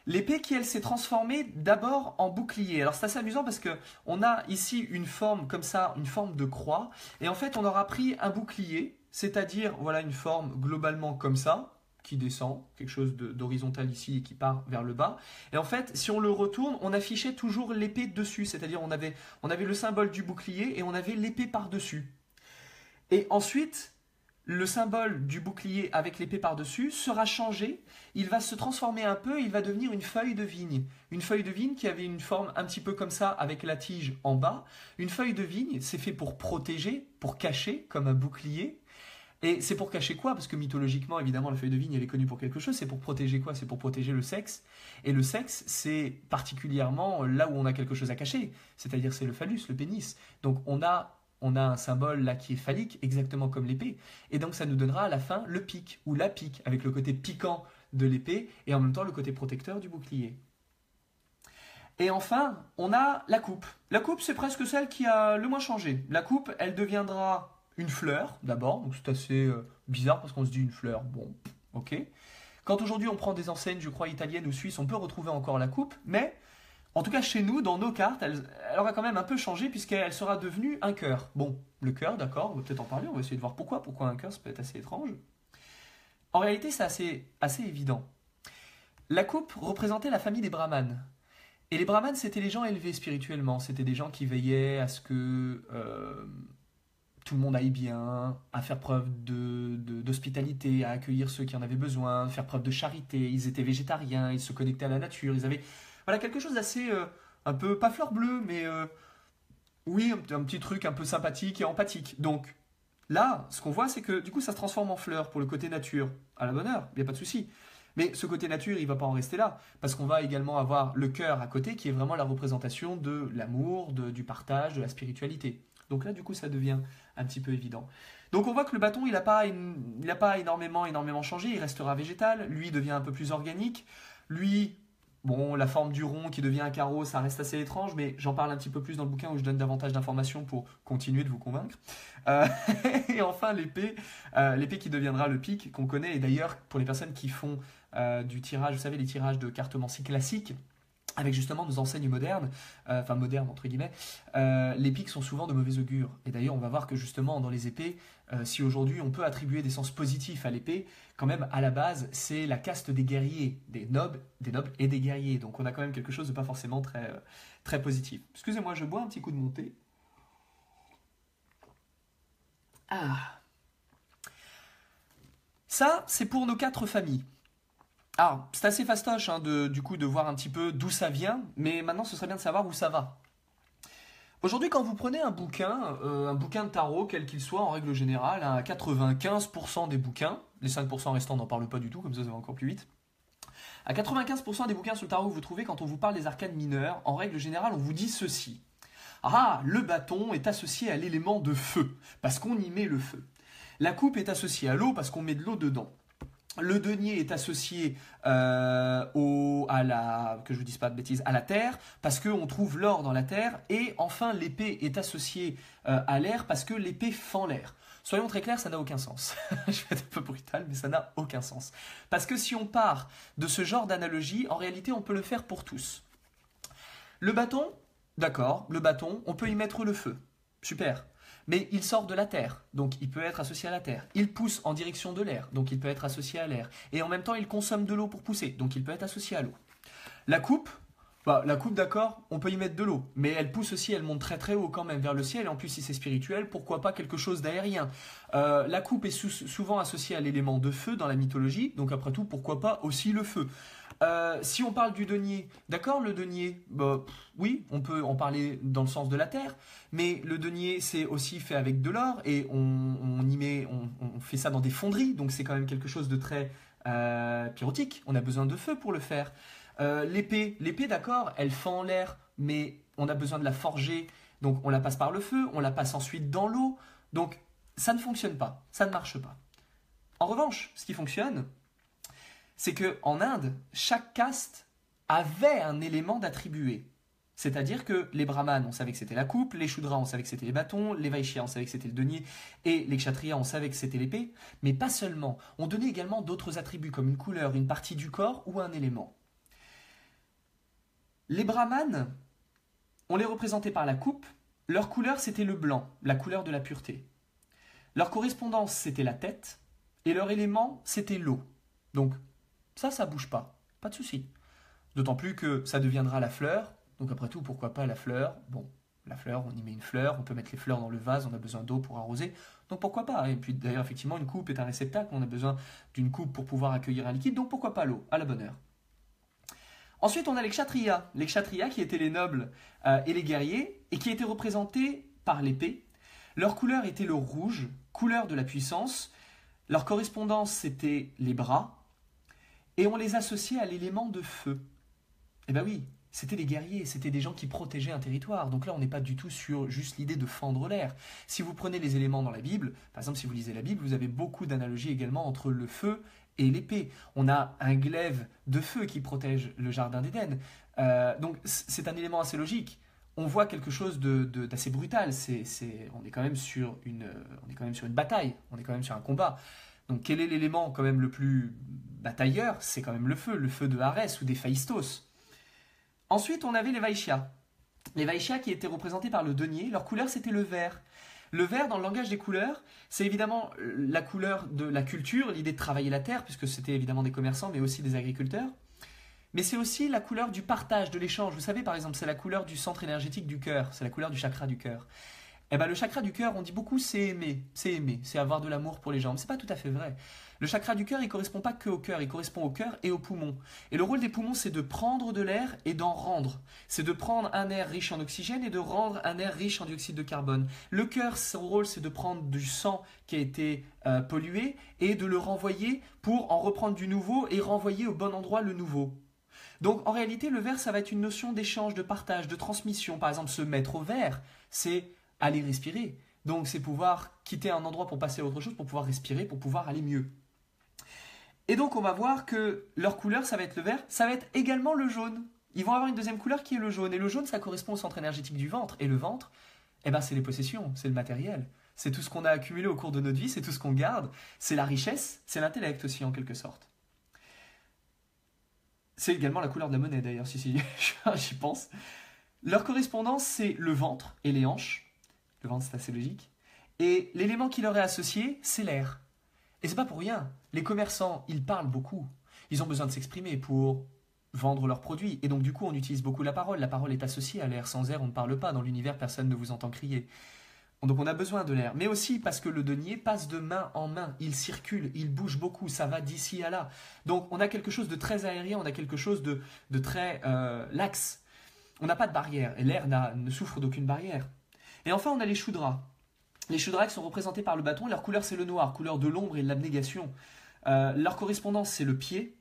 L'épée qui, elle, s'est transformée d'abord en bouclier. Alors c'est assez amusant parce qu'on a ici une forme comme ça, une forme de croix. Et en fait, on aura pris un bouclier, c'est-à-dire voilà une forme globalement comme ça, qui descend, quelque chose d'horizontal ici et qui part vers le bas. Et en fait, si on le retourne, on affichait toujours l'épée dessus, c'est-à-dire on avait le symbole du bouclier et on avait l'épée par-dessus. Et ensuite, le symbole du bouclier avec l'épée par-dessus sera changé, il va se transformer un peu, il va devenir une feuille de vigne. Une feuille de vigne qui avait une forme un petit peu comme ça, avec la tige en bas. Une feuille de vigne, c'est fait pour protéger, pour cacher, comme un bouclier. Et c'est pour cacher quoi? Parce que mythologiquement, évidemment, la feuille de vigne, elle est connue pour quelque chose. C'est pour protéger quoi? C'est pour protéger le sexe. Et le sexe, c'est particulièrement là où on a quelque chose à cacher. C'est-à-dire, c'est le phallus, le pénis. Donc, on a un symbole là qui est phallique, exactement comme l'épée. Et donc, ça nous donnera à la fin le pic, ou la pique, avec le côté piquant de l'épée, et en même temps le côté protecteur du bouclier. Et enfin, on a la coupe. La coupe, c'est presque celle qui a le moins changé. La coupe, elle deviendra une fleur, d'abord, donc c'est assez bizarre parce qu'on se dit une fleur, bon, ok. Quand aujourd'hui on prend des enseignes, je crois, italiennes ou suisses, on peut retrouver encore la coupe, mais en tout cas chez nous, dans nos cartes, elle aura quand même un peu changé puisqu'elle sera devenue un cœur. Bon, le cœur, d'accord, on va peut-être en parler, on va essayer de voir pourquoi un cœur, ça peut être assez étrange. En réalité, c'est assez évident. La coupe représentait la famille des brahmanes. Et les brahmanes, c'était les gens élevés spirituellement, c'était des gens qui veillaient à ce que tout le monde aille bien, à faire preuve d'hospitalité, à accueillir ceux qui en avaient besoin, faire preuve de charité. Ils étaient végétariens, ils se connectaient à la nature, ils avaient voilà, quelque chose d'assez, un peu, pas fleur bleue, mais oui, un petit truc un peu sympathique et empathique. Donc là, ce qu'on voit, c'est que du coup, ça se transforme en fleur pour le côté nature. À la bonne heure, il n'y a pas de souci. Mais ce côté nature, il ne va pas en rester là, parce qu'on va également avoir le cœur à côté, qui est vraiment la représentation de l'amour, du partage, de la spiritualité. Donc là, du coup, ça devient un petit peu évident. Donc on voit que le bâton, il n'a pas énormément changé, il restera végétal, lui devient un peu plus organique, lui Bon, la forme du rond qui devient un carreau, ça reste assez étrange, mais j'en parle un petit peu plus dans le bouquin où je donne davantage d'informations pour continuer de vous convaincre. Euh, et enfin, l'épée qui deviendra le pic qu'on connaît. Et d'ailleurs, pour les personnes qui font du tirage, vous savez, les tirages de cartomancie classiques, avec justement nos enseignes modernes, enfin modernes entre guillemets, les pics sont souvent de mauvais augure. Et d'ailleurs, on va voir que justement dans les épées, si aujourd'hui on peut attribuer des sens positifs à l'épée, quand même à la base, c'est la caste des guerriers, des nobles et des guerriers. Donc on a quand même quelque chose de pas forcément très positif. Excusez-moi, je bois un petit coup de mon thé. Ah, ça, c'est pour nos 4 familles. Alors, c'est assez fastoche hein, du coup de voir un petit peu d'où ça vient, mais maintenant ce serait bien de savoir où ça va. Aujourd'hui, quand vous prenez un bouquin de tarot, quel qu'il soit, en règle générale, à 95% des bouquins, les 5% restants n'en parlent pas du tout, comme ça va encore plus vite. À 95% des bouquins sur le tarot que vous trouvez, quand on vous parle des arcanes mineurs, en règle générale, on vous dit ceci. Ah, le bâton est associé à l'élément de feu, parce qu'on y met le feu. La coupe est associée à l'eau, parce qu'on met de l'eau dedans. Le denier est associé que je vous dise pas de bêtises, à la terre, parce qu'on trouve l'or dans la terre. Et enfin, l'épée est associée à l'air, parce que l'épée fend l'air. Soyons très clairs, ça n'a aucun sens. Je vais être un peu brutal, mais ça n'a aucun sens. Parce que si on part de ce genre d'analogie, en réalité, on peut le faire pour tous. Le bâton, d'accord, le bâton, on peut y mettre le feu. Super. Mais il sort de la terre, donc il peut être associé à la terre. Il pousse en direction de l'air, donc il peut être associé à l'air. Et en même temps, il consomme de l'eau pour pousser, donc il peut être associé à l'eau. La coupe, d'accord, on peut y mettre de l'eau, mais elle pousse aussi, elle monte très très haut quand même vers le ciel, et en plus si c'est spirituel, pourquoi pas quelque chose d'aérien. La coupe est souvent associée à l'élément de feu dans la mythologie, donc après tout, pourquoi pas aussi le feu. Si on parle du denier, d'accord, le denier, oui, on peut en parler dans le sens de la terre, mais le denier c'est aussi fait avec de l'or et on fait ça dans des fonderies, donc c'est quand même quelque chose de très pyrotique. On a besoin de feu pour le faire. L'épée, d'accord, elle fend l'air, mais on a besoin de la forger, donc on la passe par le feu, on la passe ensuite dans l'eau, donc ça ne fonctionne pas, ça ne marche pas. En revanche, ce qui fonctionne, c'est qu'en Inde, chaque caste avait un élément d'attribué. C'est-à-dire que les brahmanes, on savait que c'était la coupe, les shudras, on savait que c'était les bâtons, les vaishyas, on savait que c'était le denier, et les kshatriyas, on savait que c'était l'épée, mais pas seulement. On donnait également d'autres attributs, comme une couleur, une partie du corps ou un élément. Les brahmanes, on les représentait par la coupe, leur couleur c'était le blanc, la couleur de la pureté. Leur correspondance c'était la tête, et leur élément c'était l'eau. Donc ça bouge pas de souci. D'autant plus que ça deviendra la fleur, donc après tout, pourquoi pas la fleur. Bon, la fleur, on y met une fleur, on peut mettre les fleurs dans le vase, on a besoin d'eau pour arroser, donc pourquoi pas. Et puis d'ailleurs, effectivement, une coupe est un réceptacle, on a besoin d'une coupe pour pouvoir accueillir un liquide, donc pourquoi pas l'eau, à la bonne heure. Ensuite, on a les kshatriyas qui étaient les nobles et les guerriers, et qui étaient représentés par l'épée. Leur couleur était le rouge, couleur de la puissance. Leur correspondance, c'était les bras, et on les associait à l'élément de feu. Eh bien oui, c'était des guerriers, c'était des gens qui protégeaient un territoire. Donc là, on n'est pas du tout sur juste l'idée de fendre l'air. Si vous prenez les éléments dans la Bible, par exemple, si vous lisez la Bible, vous avez beaucoup d'analogies également entre le feu et l'épée. On a un glaive de feu qui protège le jardin d'Éden. Donc c'est un élément assez logique. On voit quelque chose d'assez brutal. On est quand même sur une bataille, on est quand même sur un combat. Donc quel est l'élément quand même le plus batailleur? C'est quand même le feu de Arès ou des Phaistos. Ensuite, on avait les Vaishyas. Les Vaishyas qui étaient représentés par le denier, leur couleur c'était le vert. Le vert, dans le langage des couleurs, c'est évidemment la couleur de la culture, l'idée de travailler la terre, puisque c'était évidemment des commerçants, mais aussi des agriculteurs. Mais c'est aussi la couleur du partage, de l'échange. Vous savez, par exemple, c'est la couleur du centre énergétique du cœur, c'est la couleur du chakra du cœur. Eh ben, le chakra du cœur, on dit beaucoup c'est aimer, c'est avoir de l'amour pour les gens. Mais c'est pas tout à fait vrai. Le chakra du cœur, il correspond pas que au cœur, il correspond au cœur et aux poumons. Et le rôle des poumons, c'est de prendre de l'air et d'en rendre. C'est de prendre un air riche en oxygène et de rendre un air riche en dioxyde de carbone. Le cœur, son rôle, c'est de prendre du sang qui a été pollué et de le renvoyer pour en reprendre du nouveau et renvoyer au bon endroit le nouveau. Donc en réalité, le vert, ça va être une notion d'échange, de partage, de transmission. Par exemple, se mettre au vert, c'est aller respirer. Donc c'est pouvoir quitter un endroit pour passer à autre chose, pour pouvoir respirer, pour pouvoir aller mieux. Et donc on va voir que leur couleur, ça va être le vert, ça va être également le jaune. Ils vont avoir une deuxième couleur qui est le jaune. Et le jaune, ça correspond au centre énergétique du ventre. Et le ventre, eh ben, c'est les possessions, c'est le matériel. C'est tout ce qu'on a accumulé au cours de notre vie, c'est tout ce qu'on garde. C'est la richesse, c'est l'intellect aussi en quelque sorte. C'est également la couleur de la monnaie d'ailleurs, si j'y pense. Leur correspondance, c'est le ventre et les hanches. Le ventre, c'est assez logique. Et l'élément qui leur est associé, c'est l'air. Et c'est pas pour rien. Les commerçants, ils parlent beaucoup. Ils ont besoin de s'exprimer pour vendre leurs produits. Et donc du coup, on utilise beaucoup la parole. La parole est associée à l'air. Sans air, on ne parle pas. Dans l'univers, personne ne vous entend crier. Donc on a besoin de l'air. Mais aussi parce que le denier passe de main en main. Il circule, il bouge beaucoup. Ça va d'ici à là. Donc on a quelque chose de très aérien. On a quelque chose de très laxe. On n'a pas de barrière. Et l'air ne souffre d'aucune barrière. Et enfin, on a les Shudras. Les Shudras qui sont représentés par le bâton. Leur couleur, c'est le noir. Couleur de l'ombre et de l'abnégation. Leur correspondance, c'est le pied.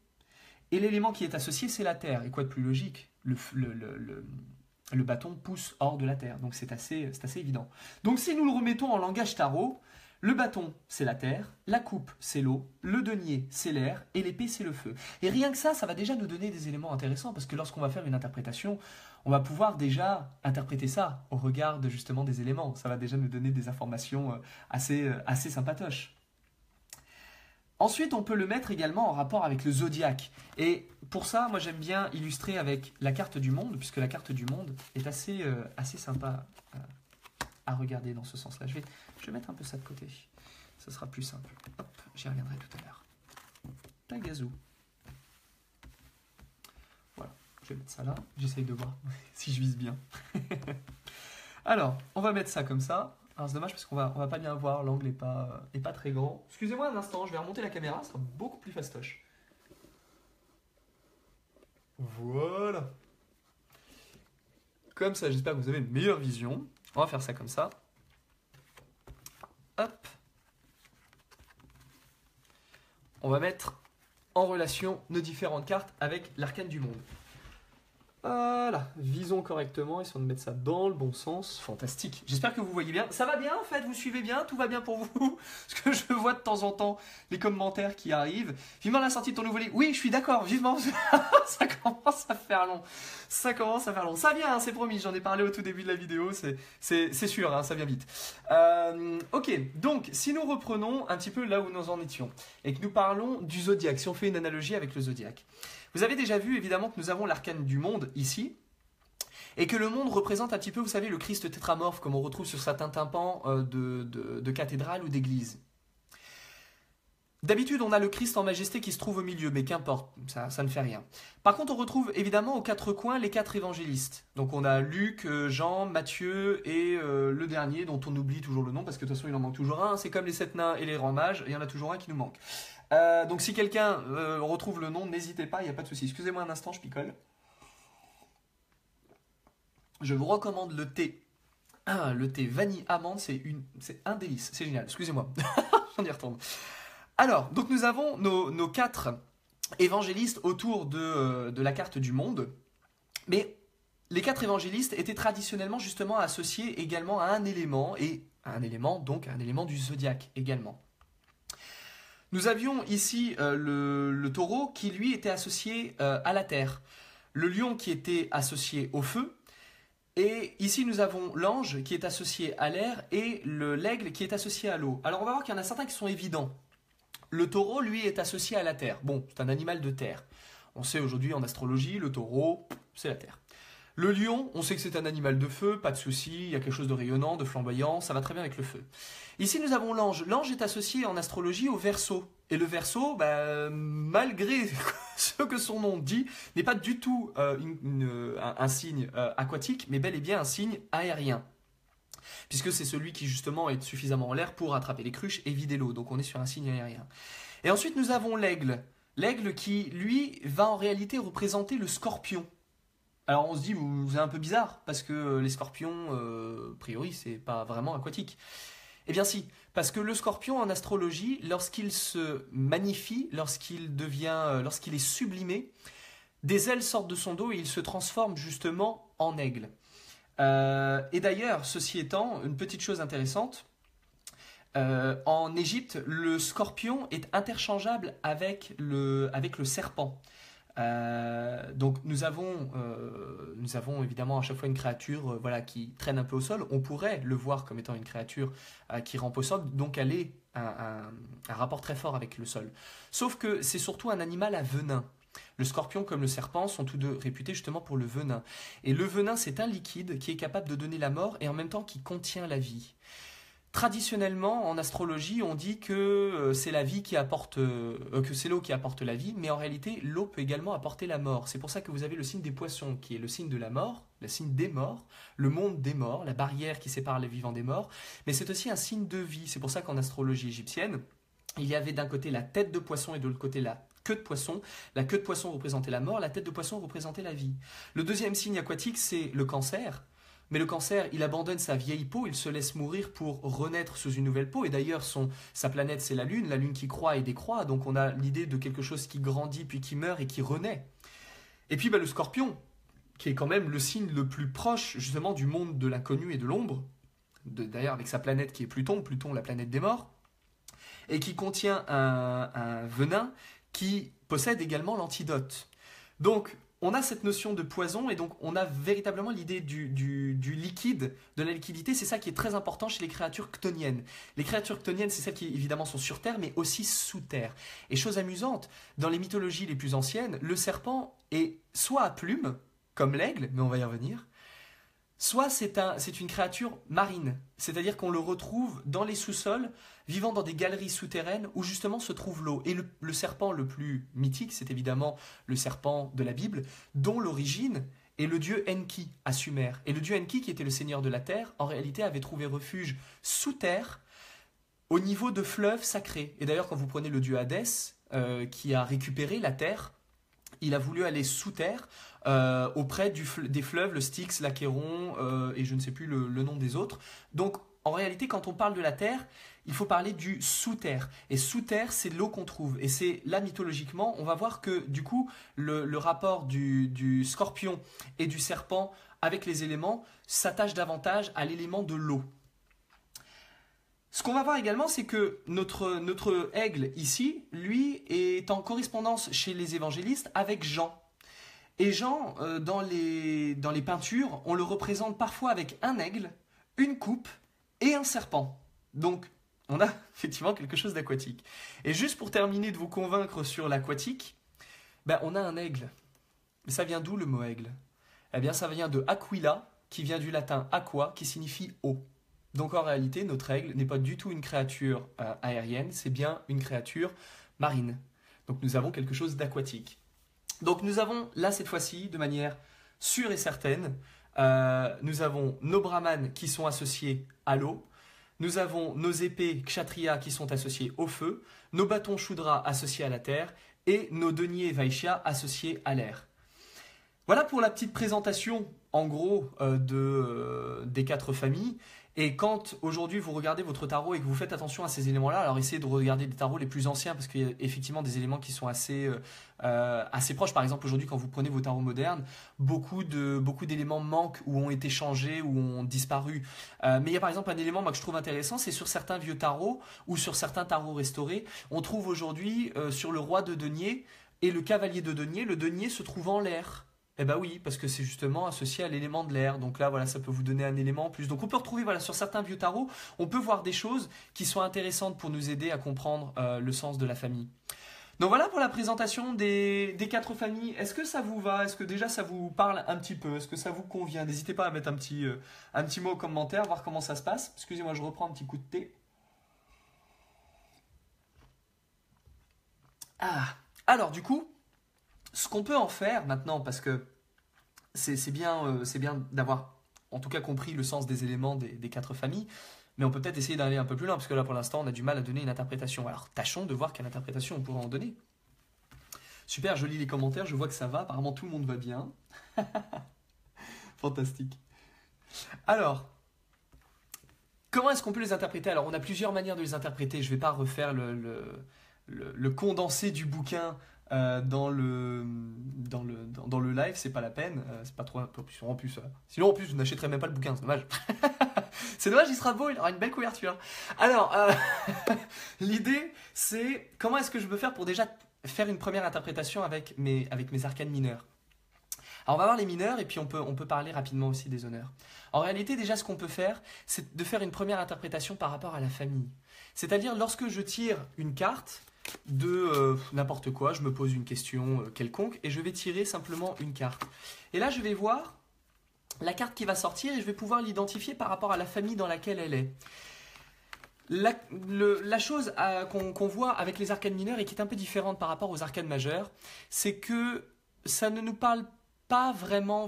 Et l'élément qui est associé, c'est la terre. Et quoi de plus logique ? Le bâton pousse hors de la terre. Donc c'est assez évident. Donc si nous le remettons en langage tarot, le bâton, c'est la terre, la coupe, c'est l'eau, le denier, c'est l'air, et l'épée, c'est le feu. Et rien que ça va déjà nous donner des éléments intéressants, parce que lorsqu'on va faire une interprétation, on va pouvoir déjà interpréter ça au regard justement des éléments. Ça va déjà nous donner des informations assez sympatoches. Ensuite, on peut le mettre également en rapport avec le zodiaque. Et pour ça, moi j'aime bien illustrer avec la carte du monde, puisque la carte du monde est assez sympa à regarder dans ce sens-là. Je vais mettre un peu ça de côté. Ce sera plus simple. Hop, j'y reviendrai tout à l'heure. Tagazou. Voilà, je vais mettre ça là. J'essaye de voir si je vise bien. Alors, on va mettre ça comme ça. Alors c'est dommage parce qu'on va pas bien voir, l'angle est pas très grand. Excusez-moi un instant, je vais remonter la caméra, ce sera beaucoup plus fastoche. Voilà. Comme ça, j'espère que vous avez une meilleure vision. On va faire ça comme ça. Hop. On va mettre en relation nos différentes cartes avec l'arcane du monde. Voilà, visons correctement, essayons de mettre ça dans le bon sens. Fantastique. J'espère que vous voyez bien. Ça va bien en fait, vous suivez bien, tout va bien pour vous. Parce que je vois de temps en temps les commentaires qui arrivent. Vivement la sortie de ton nouveau livre. Oui, je suis d'accord, vivement. Ça commence à faire long. Ça commence à faire long. Ça vient, hein, c'est promis, j'en ai parlé au tout début de la vidéo, c'est sûr, hein, ça vient vite. Ok, donc si nous reprenons un petit peu là où nous en étions et que nous parlons du zodiaque, si on fait une analogie avec le zodiaque. Vous avez déjà vu évidemment que nous avons l'arcane du monde ici, et que le monde représente un petit peu, vous savez, le Christ tétramorphe comme on retrouve sur certains tympans de cathédrales ou d'églises. D'habitude, on a le Christ en majesté qui se trouve au milieu, mais qu'importe, ça ne fait rien. Par contre, on retrouve évidemment aux quatre coins les quatre évangélistes. Donc on a Luc, Jean, Matthieu et le dernier, dont on oublie toujours le nom, parce que de toute façon il en manque toujours un. C'est comme les 7 nains et les grands mages, il y en a toujours un qui nous manque. Donc si quelqu'un retrouve le nom, n'hésitez pas, il n'y a pas de souci. Excusez-moi un instant, je picole. Je vous recommande le thé. Le thé vanille amande, c'est un délice, c'est génial. Excusez-moi, on y retourne. Alors, donc nous avons nos 4 évangélistes autour de la carte du monde. Mais les 4 évangélistes étaient traditionnellement justement associés également à un élément, et à un élément, donc un élément du zodiaque également. Nous avions ici le taureau qui lui était associé à la terre, le lion qui était associé au feu, et ici nous avons l'ange qui est associé à l'air et l'aigle qui est associé à l'eau. Alors on va voir qu'il y en a certains qui sont évidents. Le taureau, lui, est associé à la terre. Bon, c'est un animal de terre. On sait aujourd'hui en astrologie, le taureau, c'est la terre. Le lion, on sait que c'est un animal de feu, pas de souci, il y a quelque chose de rayonnant, de flamboyant, ça va très bien avec le feu. Ici, nous avons l'ange. L'ange est associé en astrologie au Verseau. Et le Verseau, malgré ce que son nom dit, n'est pas du tout un signe aquatique, mais bel et bien un signe aérien. Puisque c'est celui qui justement est suffisamment en l'air pour attraper les cruches et vider l'eau. Donc on est sur un signe aérien. Et ensuite nous avons l'aigle. L'aigle qui, lui, va en réalité représenter le scorpion. Alors on se dit, c'est un peu bizarre, parce que les scorpions, a priori, c'est pas vraiment aquatique. Eh bien si, parce que le scorpion en astrologie, lorsqu'il se magnifie, lorsqu'il est sublimé, des ailes sortent de son dos et il se transforme justement en aigle. Et d'ailleurs, ceci étant, une petite chose intéressante, En Égypte, le scorpion est interchangeable avec le serpent. Donc nous avons évidemment à chaque fois une créature voilà, qui traîne un peu au sol. On pourrait le voir comme étant une créature qui rampe au sol, donc elle est un rapport très fort avec le sol. Sauf que c'est surtout un animal à venin. Le scorpion comme le serpent sont tous deux réputés justement pour le venin. Et le venin, c'est un liquide qui est capable de donner la mort et en même temps qui contient la vie. Traditionnellement, en astrologie, on dit que c'est la vie qui apporte, que c'est l'eau qui apporte la vie, mais en réalité, l'eau peut également apporter la mort. C'est pour ça que vous avez le signe des poissons, qui est le signe de la mort, le signe des morts, le monde des morts, la barrière qui sépare les vivants des morts, mais c'est aussi un signe de vie. C'est pour ça qu'en astrologie égyptienne, il y avait d'un côté la tête de poisson et de l'autre côté la queue de poisson. La queue de poisson représentait la mort, la tête de poisson représentait la vie. Le deuxième signe aquatique, c'est le cancer. Mais le cancer, il abandonne sa vieille peau, il se laisse mourir pour renaître sous une nouvelle peau. Et d'ailleurs, sa planète, c'est la Lune qui croît et décroît. Donc on a l'idée de quelque chose qui grandit, puis qui meurt et qui renaît. Et puis le scorpion, qui est quand même le signe le plus proche justement du monde de l'inconnu et de l'ombre. D'ailleurs, avec sa planète qui est Pluton, la planète des morts. Et qui contient un venin qui possède également l'antidote. Donc, on a cette notion de poison et donc on a véritablement l'idée du liquide, de la liquidité. C'est ça qui est très important chez les créatures chtoniennes. Les créatures chtoniennes, c'est celles qui évidemment sont sur Terre, mais aussi sous Terre. Et chose amusante, dans les mythologies les plus anciennes, le serpent est soit à plumes, comme l'aigle, mais on va y revenir, soit c'est une créature marine, c'est-à-dire qu'on le retrouve dans les sous-sols, vivant dans des galeries souterraines où justement se trouve l'eau. Et le serpent le plus mythique, c'est évidemment le serpent de la Bible, dont l'origine est le dieu Enki à Sumer. Et le dieu Enki, qui était le seigneur de la terre, en réalité avait trouvé refuge sous terre, au niveau de fleuves sacrés. Et d'ailleurs, quand vous prenez le dieu Hadès, qui a récupéré la terre, il a voulu aller sous terre auprès des fleuves, le Styx, l'Achéron et je ne sais plus le nom des autres. Donc en réalité, quand on parle de la terre, il faut parler du sous-terre. Et sous-terre, c'est l'eau qu'on trouve. Et c'est là, mythologiquement, on va voir que du coup, le rapport du scorpion et du serpent avec les éléments s'attache davantage à l'élément de l'eau. Ce qu'on va voir également, c'est que notre aigle ici, lui, est en correspondance chez les évangélistes avec Jean. Et Jean, dans les peintures, on le représente parfois avec un aigle, une coupe et un serpent. Donc, on a effectivement quelque chose d'aquatique. Et juste pour terminer de vous convaincre sur l'aquatique, on a un aigle. Mais ça vient d'où le mot aigle? Eh bien, ça vient de aquila, qui vient du latin aqua, qui signifie eau. Donc en réalité, notre aigle n'est pas du tout une créature aérienne, c'est bien une créature marine. Donc nous avons quelque chose d'aquatique. Donc nous avons là cette fois-ci, de manière sûre et certaine, nous avons nos brahmanes qui sont associés à l'eau, nous avons nos épées kshatriya qui sont associées au feu, nos bâtons shudra associés à la terre et nos deniers vaishya associés à l'air. Voilà pour la petite présentation en gros des 4 familles. Et quand aujourd'hui vous regardez votre tarot et que vous faites attention à ces éléments-là, alors essayez de regarder des tarots les plus anciens parce qu'il y a effectivement des éléments qui sont assez proches. Par exemple, aujourd'hui, quand vous prenez vos tarots modernes, beaucoup d'éléments manquent ou ont été changés ou ont disparu. Mais il y a par exemple un élément que je trouve intéressant, c'est sur certains vieux tarots ou sur certains tarots restaurés, on trouve aujourd'hui sur le roi de denier et le cavalier de denier, le denier se trouve en l'air. Eh bien oui, parce que c'est justement associé à l'élément de l'air. Donc là, voilà, ça peut vous donner un élément en plus. Donc on peut retrouver, sur certains vieux tarots, on peut voir des choses qui sont intéressantes pour nous aider à comprendre le sens de la famille. Donc voilà pour la présentation des 4 familles. Est-ce que ça vous va? Est-ce que déjà ça vous parle un petit peu? Est-ce que ça vous convient? N'hésitez pas à mettre un petit mot au commentaire, voir comment ça se passe. Excusez-moi, je reprends un petit coup de thé. Alors du coup, ce qu'on peut en faire maintenant, parce que c'est bien d'avoir en tout cas compris le sens des éléments des 4 familles, mais on peut peut-être essayer d'aller un peu plus loin, parce que là pour l'instant on a du mal à donner une interprétation. Alors tâchons de voir quelle interprétation on pourra en donner. Super, je lis les commentaires, je vois que ça va, apparemment tout le monde va bien. Fantastique. Alors, comment est-ce qu'on peut les interpréter? Alors on a plusieurs manières de les interpréter, je ne vais pas refaire le condensé du bouquin dans le live, c'est pas la peine. C'est pas trop. Sinon, en plus, vous n'achèterez même pas le bouquin, c'est dommage. C'est dommage, il sera beau, il aura une belle couverture. Alors, l'idée, c'est comment est-ce que je peux faire pour déjà faire une première interprétation avec mes arcanes mineurs. Alors, on va voir les mineurs et puis on peut parler rapidement aussi des honneurs. En réalité, déjà, ce qu'on peut faire, c'est de faire une première interprétation par rapport à la famille. C'est-à-dire, lorsque je tire une carte de n'importe quoi, je me pose une question quelconque et je vais tirer simplement une carte. Et là, je vais voir la carte qui va sortir et je vais pouvoir l'identifier par rapport à la famille dans laquelle elle est. La chose qu'on voit avec les arcanes mineures et qui est un peu différente par rapport aux arcanes majeures, c'est que ça ne nous parle pas vraiment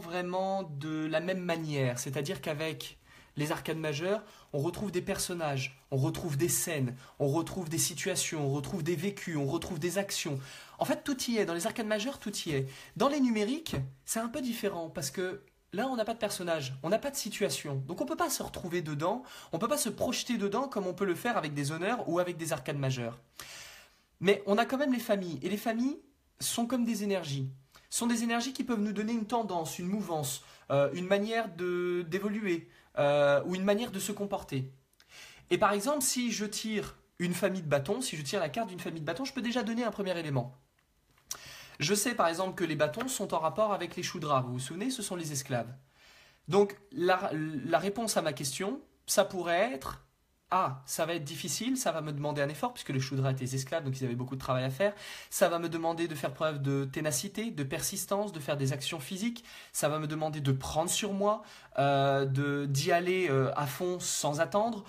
de la même manière. C'est-à-dire qu'avec les arcanes majeures, on retrouve des personnages, on retrouve des scènes, on retrouve des situations, on retrouve des vécus, on retrouve des actions. En fait, tout y est. Dans les arcanes majeures, tout y est. Dans les numériques, c'est un peu différent parce que là, on n'a pas de personnage, on n'a pas de situation. Donc on ne peut pas se retrouver dedans, on ne peut pas se projeter dedans comme on peut le faire avec des honneurs ou avec des arcanes majeures. Mais on a quand même les familles. Et les familles sont comme des énergies. Ce sont des énergies qui peuvent nous donner une tendance, une mouvance, une manière d'évoluer ou une manière de se comporter. Et par exemple, si je tire une famille de bâtons, si je tire la carte d'une famille de bâtons, je peux déjà donner un premier élément. Je sais par exemple que les bâtons sont en rapport avec les Shudras. Vous vous souvenez, ce sont les esclaves. Donc la réponse à ma question, ça pourrait être ah, ça va être difficile, ça va me demander un effort, puisque les Shudras étaient esclaves, donc ils avaient beaucoup de travail à faire. Ça va me demander de faire preuve de ténacité, de persistance, de faire des actions physiques. Ça va me demander de prendre sur moi, d'y aller à fond sans attendre.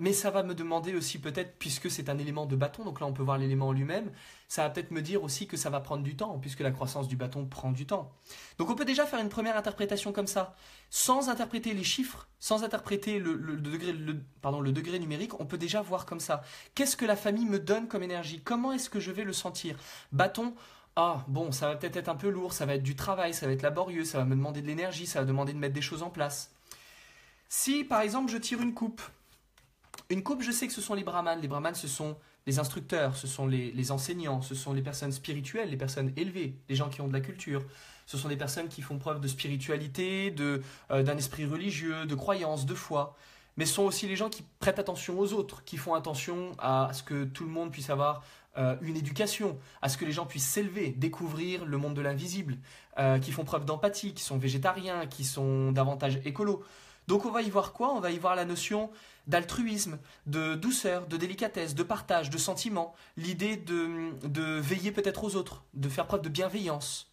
Mais ça va me demander aussi peut-être, puisque c'est un élément de bâton, donc là on peut voir l'élément en lui-même, ça va peut-être me dire aussi que ça va prendre du temps, puisque la croissance du bâton prend du temps. Donc on peut déjà faire une première interprétation comme ça, sans interpréter les chiffres, sans interpréter le degré numérique, on peut déjà voir comme ça. Qu'est-ce que la famille me donne comme énergie? Comment est-ce que je vais le sentir? Bâton, ah bon, ça va peut-être être un peu lourd, ça va être du travail, ça va être laborieux, ça va me demander de l'énergie, ça va demander de mettre des choses en place. Si par exemple je tire une coupe, je sais que ce sont les brahmanes. Les brahmanes, ce sont les instructeurs, ce sont les enseignants, ce sont les personnes spirituelles, les personnes élevées, les gens qui ont de la culture. Ce sont des personnes qui font preuve de spiritualité, d'un esprit religieux, de croyance, de foi. Mais ce sont aussi les gens qui prêtent attention aux autres, qui font attention à ce que tout le monde puisse avoir une éducation, à ce que les gens puissent s'élever, découvrir le monde de l'invisible, qui font preuve d'empathie, qui sont végétariens, qui sont davantage écolos. Donc on va y voir quoi? On va y voir la notion d'altruisme, de douceur, de délicatesse, de partage, de sentiment, l'idée de veiller peut-être aux autres, de faire preuve de bienveillance.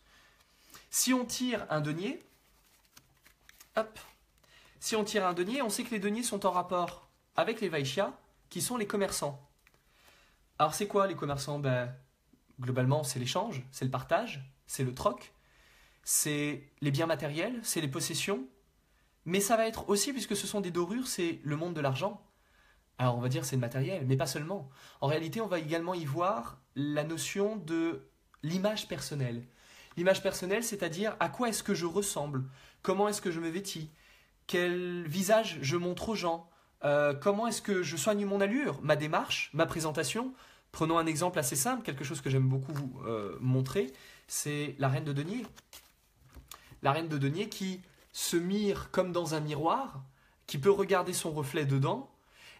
Si on tire un denier, on sait que les deniers sont en rapport avec les Vaishyas, qui sont les commerçants. Alors c'est quoi les commerçants? Globalement, c'est l'échange, c'est le partage, c'est le troc, c'est les biens matériels, c'est les possessions. Mais ça va être aussi, puisque ce sont des dorures, c'est le monde de l'argent. Alors on va dire c'est le matériel, mais pas seulement. En réalité, on va également y voir la notion de l'image personnelle. L'image personnelle, c'est-à-dire à quoi est-ce que je ressemble, comment est-ce que je me vêtis, quel visage je montre aux gens, comment est-ce que je soigne mon allure, ma démarche, ma présentation. Prenons un exemple assez simple, quelque chose que j'aime beaucoup vous montrer, c'est la reine de denier. La reine de denier qui se mire comme dans un miroir, qui peut regarder son reflet dedans.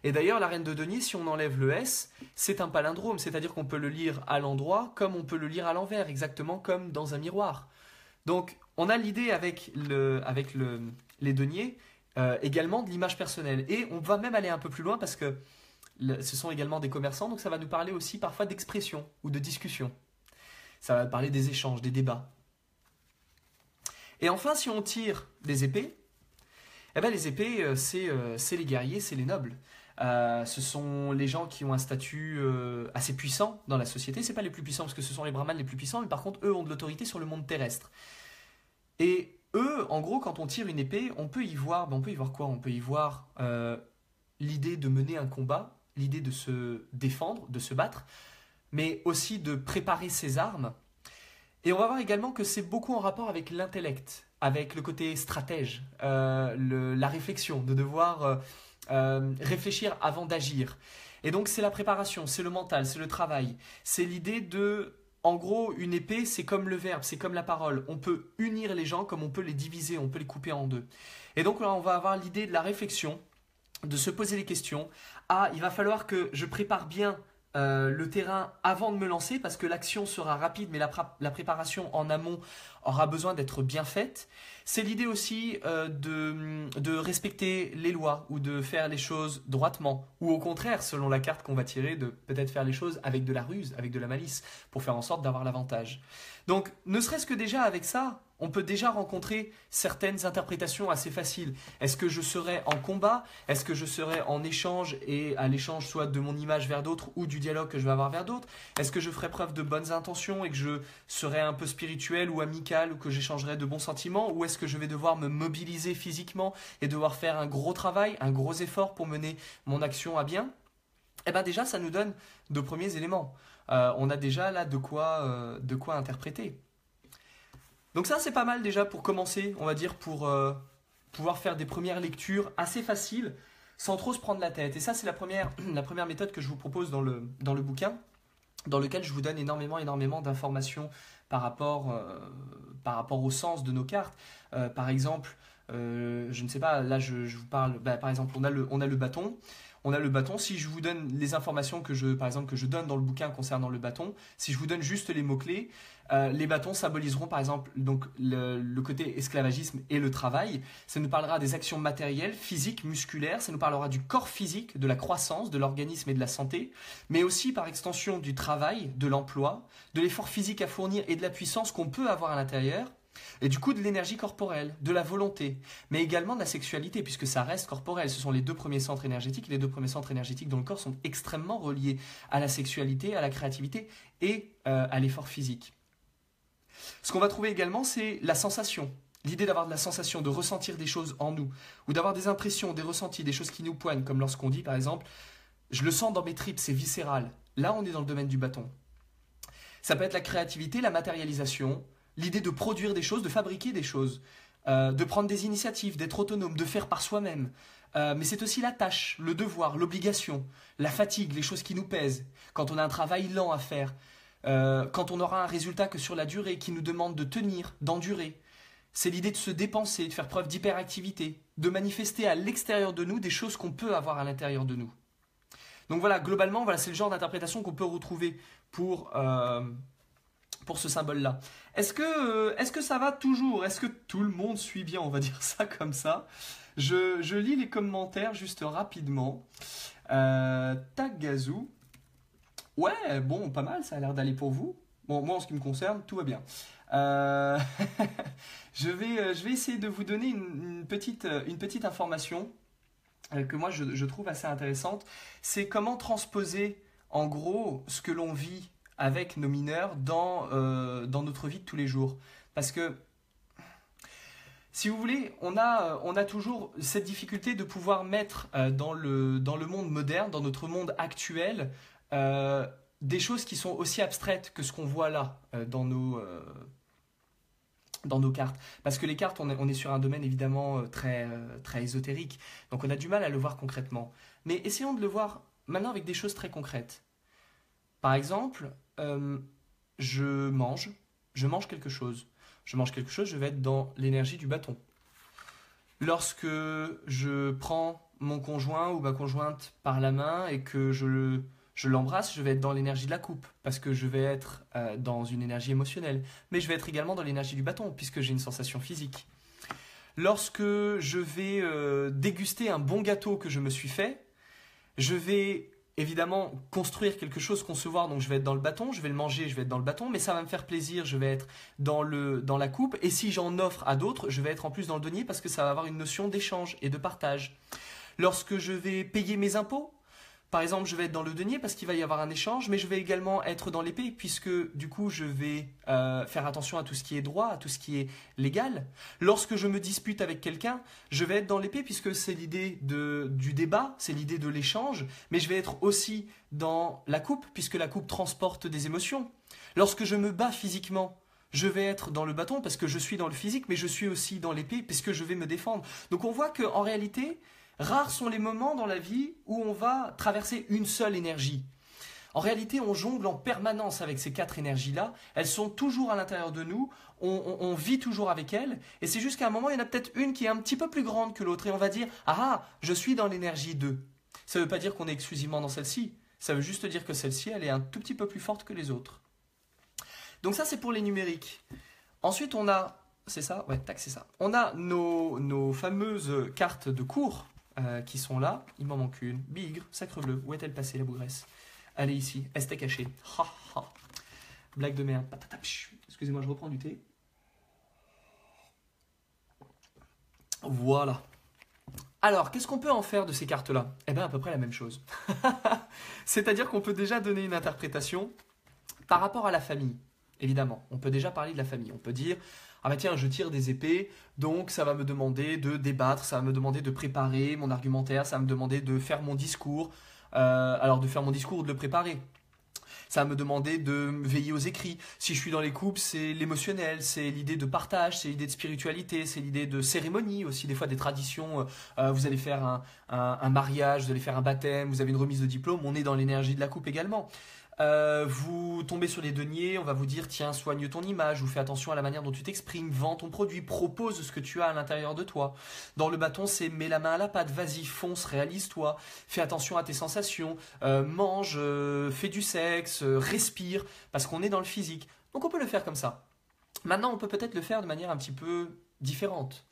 Et d'ailleurs, la reine de denier, si on enlève le S, c'est un palindrome, c'est-à-dire qu'on peut le lire à l'endroit comme on peut le lire à l'envers, exactement comme dans un miroir. Donc, on a l'idée avec les deniers, également de l'image personnelle. Et on va même aller un peu plus loin parce que ce sont également des commerçants, donc ça va nous parler aussi parfois d'expression ou de discussion. Ça va parler des échanges, des débats. Et enfin, si on tire des épées, les épées, c'est les guerriers, c'est les nobles. Ce sont les gens qui ont un statut assez puissant dans la société. Ce n'est pas les plus puissants parce que ce sont les brahmanes les plus puissants, mais par contre, eux ont de l'autorité sur le monde terrestre. Et eux, en gros, quand on tire une épée, on peut y voir quoi? On peut y voir l'idée de mener un combat, l'idée de se défendre, de se battre, mais aussi de préparer ses armes. Et on va voir également que c'est beaucoup en rapport avec l'intellect, avec le côté stratège, la réflexion, de devoir réfléchir avant d'agir. Et donc c'est la préparation, c'est le mental, c'est le travail. C'est l'idée de, en gros, une épée, c'est comme le verbe, c'est comme la parole. On peut unir les gens comme on peut les diviser, on peut les couper en deux. Et donc là, on va avoir l'idée de la réflexion, de se poser les questions. Ah, il va falloir que je prépare bien le terrain avant de me lancer parce que l'action sera rapide mais la préparation en amont aura besoin d'être bien faite. C'est l'idée aussi de respecter les lois ou de faire les choses droitement ou au contraire, selon la carte qu'on va tirer, de peut-être faire les choses avec de la ruse, avec de la malice pour faire en sorte d'avoir l'avantage. Donc, ne serait-ce que déjà avec ça, on peut déjà rencontrer certaines interprétations assez faciles. Est-ce que je serai en combat? Est-ce que je serai en échange et à l'échange soit de mon image vers d'autres ou du dialogue que je vais avoir vers d'autres? Est-ce que je ferai preuve de bonnes intentions et que je serai un peu spirituel ou amical ou que j'échangerai de bons sentiments? Ou est-ce que je vais devoir me mobiliser physiquement et devoir faire un gros travail, un gros effort pour mener mon action à bien? Eh bien déjà, ça nous donne de premiers éléments. On a déjà là de quoi interpréter. Donc ça, c'est pas mal déjà pour commencer, on va dire, pour pouvoir faire des premières lectures assez faciles, sans trop se prendre la tête. Et ça, c'est la première méthode que je vous propose dans le bouquin, dans lequel je vous donne énormément d'informations par rapport au sens de nos cartes. Par exemple, je ne sais pas, là je vous parle, par exemple, on a le bâton. On a le bâton. Si je vous donne les informations par exemple, que je donne dans le bouquin concernant le bâton, si je vous donne juste les mots-clés, les bâtons symboliseront par exemple donc, le côté esclavagisme et le travail. Ça nous parlera des actions matérielles, physiques, musculaires. Ça nous parlera du corps physique, de la croissance, de l'organisme et de la santé. Mais aussi par extension du travail, de l'emploi, de l'effort physique à fournir et de la puissance qu'on peut avoir à l'intérieur. Et du coup de l'énergie corporelle, de la volonté, mais également de la sexualité, puisque ça reste corporel. Ce sont les deux premiers centres énergétiques. Les deux premiers centres énergétiques dans le corps sont extrêmement reliés à la sexualité, à la créativité et à l'effort physique. Ce qu'on va trouver également, c'est la sensation. L'idée d'avoir de la sensation, de ressentir des choses en nous, ou d'avoir des impressions, des ressentis, des choses qui nous poignent, comme lorsqu'on dit par exemple « je le sens dans mes tripes, c'est viscéral ». Là, on est dans le domaine du bâton. Ça peut être la créativité, la matérialisation, l'idée de produire des choses, de fabriquer des choses, de prendre des initiatives, d'être autonome, de faire par soi-même. Mais c'est aussi la tâche, le devoir, l'obligation, la fatigue, les choses qui nous pèsent, quand on a un travail lent à faire, quand on aura un résultat que sur la durée, qui nous demande de tenir, d'endurer. C'est l'idée de se dépenser, de faire preuve d'hyperactivité, de manifester à l'extérieur de nous des choses qu'on peut avoir à l'intérieur de nous. Donc voilà, globalement, voilà, c'est le genre d'interprétation qu'on peut retrouver pour ce symbole-là. Est-ce que ça va toujours? Est-ce que tout le monde suit bien? On va dire ça comme ça. Je lis les commentaires juste rapidement. Tagazu. Ouais, bon, pas mal, ça a l'air d'aller pour vous. Bon, moi, en ce qui me concerne, tout va bien. Je vais essayer de vous donner une petite information que moi, je trouve assez intéressante. C'est comment transposer, en gros, ce que l'on vit avec nos mineurs dans notre vie de tous les jours. Parce que, si vous voulez, on a toujours cette difficulté de pouvoir mettre dans le monde moderne, dans notre monde actuel, des choses qui sont aussi abstraites que ce qu'on voit là dans nos cartes. Parce que les cartes, on est sur un domaine évidemment très ésotérique. Donc on a du mal à le voir concrètement. Mais essayons de le voir maintenant avec des choses très concrètes. Par exemple, je mange quelque chose. Je vais être dans l'énergie du bâton. Lorsque je prends mon conjoint ou ma conjointe par la main et que je l'embrasse, je vais être dans l'énergie de la coupe, parce que je vais être dans une énergie émotionnelle. Mais je vais être également dans l'énergie du bâton, puisque j'ai une sensation physique. Lorsque je vais déguster un bon gâteau que je me suis fait, je vais évidemment construire quelque chose, concevoir, donc je vais être dans le bâton, je vais le manger, je vais être dans le bâton, mais ça va me faire plaisir, je vais être dans la coupe, et si j'en offre à d'autres, je vais être en plus dans le denier, parce que ça va avoir une notion d'échange et de partage. Lorsque je vais payer mes impôts, par exemple, je vais être dans le denier parce qu'il va y avoir un échange, mais je vais également être dans l'épée puisque du coup, je vais faire attention à tout ce qui est droit, à tout ce qui est légal. Lorsque je me dispute avec quelqu'un, je vais être dans l'épée puisque c'est l'idée du débat, c'est l'idée de l'échange, mais je vais être aussi dans la coupe puisque la coupe transporte des émotions. Lorsque je me bats physiquement, je vais être dans le bâton parce que je suis dans le physique, mais je suis aussi dans l'épée puisque je vais me défendre. Donc on voit qu'en réalité, Rares sont les moments dans la vie où on va traverser une seule énergie. En réalité, on jongle en permanence avec ces 4 énergies-là. Elles sont toujours à l'intérieur de nous. On vit toujours avec elles. Et c'est juste qu'à un moment, il y en a peut-être une qui est un petit peu plus grande que l'autre. Et on va dire, ah, je suis dans l'énergie 2. Ça ne veut pas dire qu'on est exclusivement dans celle-ci. Ça veut juste dire que celle-ci, elle est un tout petit peu plus forte que les autres. Donc ça, c'est pour les numériques. Ensuite, on a... C'est ça? Ouais, tac, c'est ça. On a nos fameuses cartes de cours qui sont là. Il m'en manque une. Bigre, sacre bleu. Où est-elle passée, la bougresse? Elle est ici. Elle s'était cachée. Ha, ha. Blague de merde. Excusez-moi, je reprends du thé. Voilà. Alors, qu'est-ce qu'on peut en faire de ces cartes-là? Eh bien, à peu près la même chose. C'est-à-dire qu'on peut déjà donner une interprétation par rapport à la famille. Évidemment, on peut déjà parler de la famille. On peut dire, ah bah tiens, je tire des épées, donc ça va me demander de débattre, ça va me demander de préparer mon argumentaire, ça va me demander de faire mon discours. Alors de faire mon discours ou de le préparer. Ça va me demander de veiller aux écrits. Si je suis dans les couples, c'est l'émotionnel, c'est l'idée de partage, c'est l'idée de spiritualité, c'est l'idée de cérémonie aussi, des fois des traditions. Vous allez faire un mariage, vous allez faire un baptême, vous avez une remise de diplôme, on est dans l'énergie de la coupe également. Vous tombez sur les deniers, on va vous dire tiens, soigne ton image, ou fais attention à la manière dont tu t'exprimes, vends ton produit, propose ce que tu as à l'intérieur de toi. Dans le bâton, c'est mets la main à la pâte, vas-y, fonce, réalise-toi, fais attention à tes sensations, mange, fais du sexe, respire, parce qu'on est dans le physique. Donc on peut le faire comme ça. Maintenant, on peut peut-être le faire de manière un petit peu différente.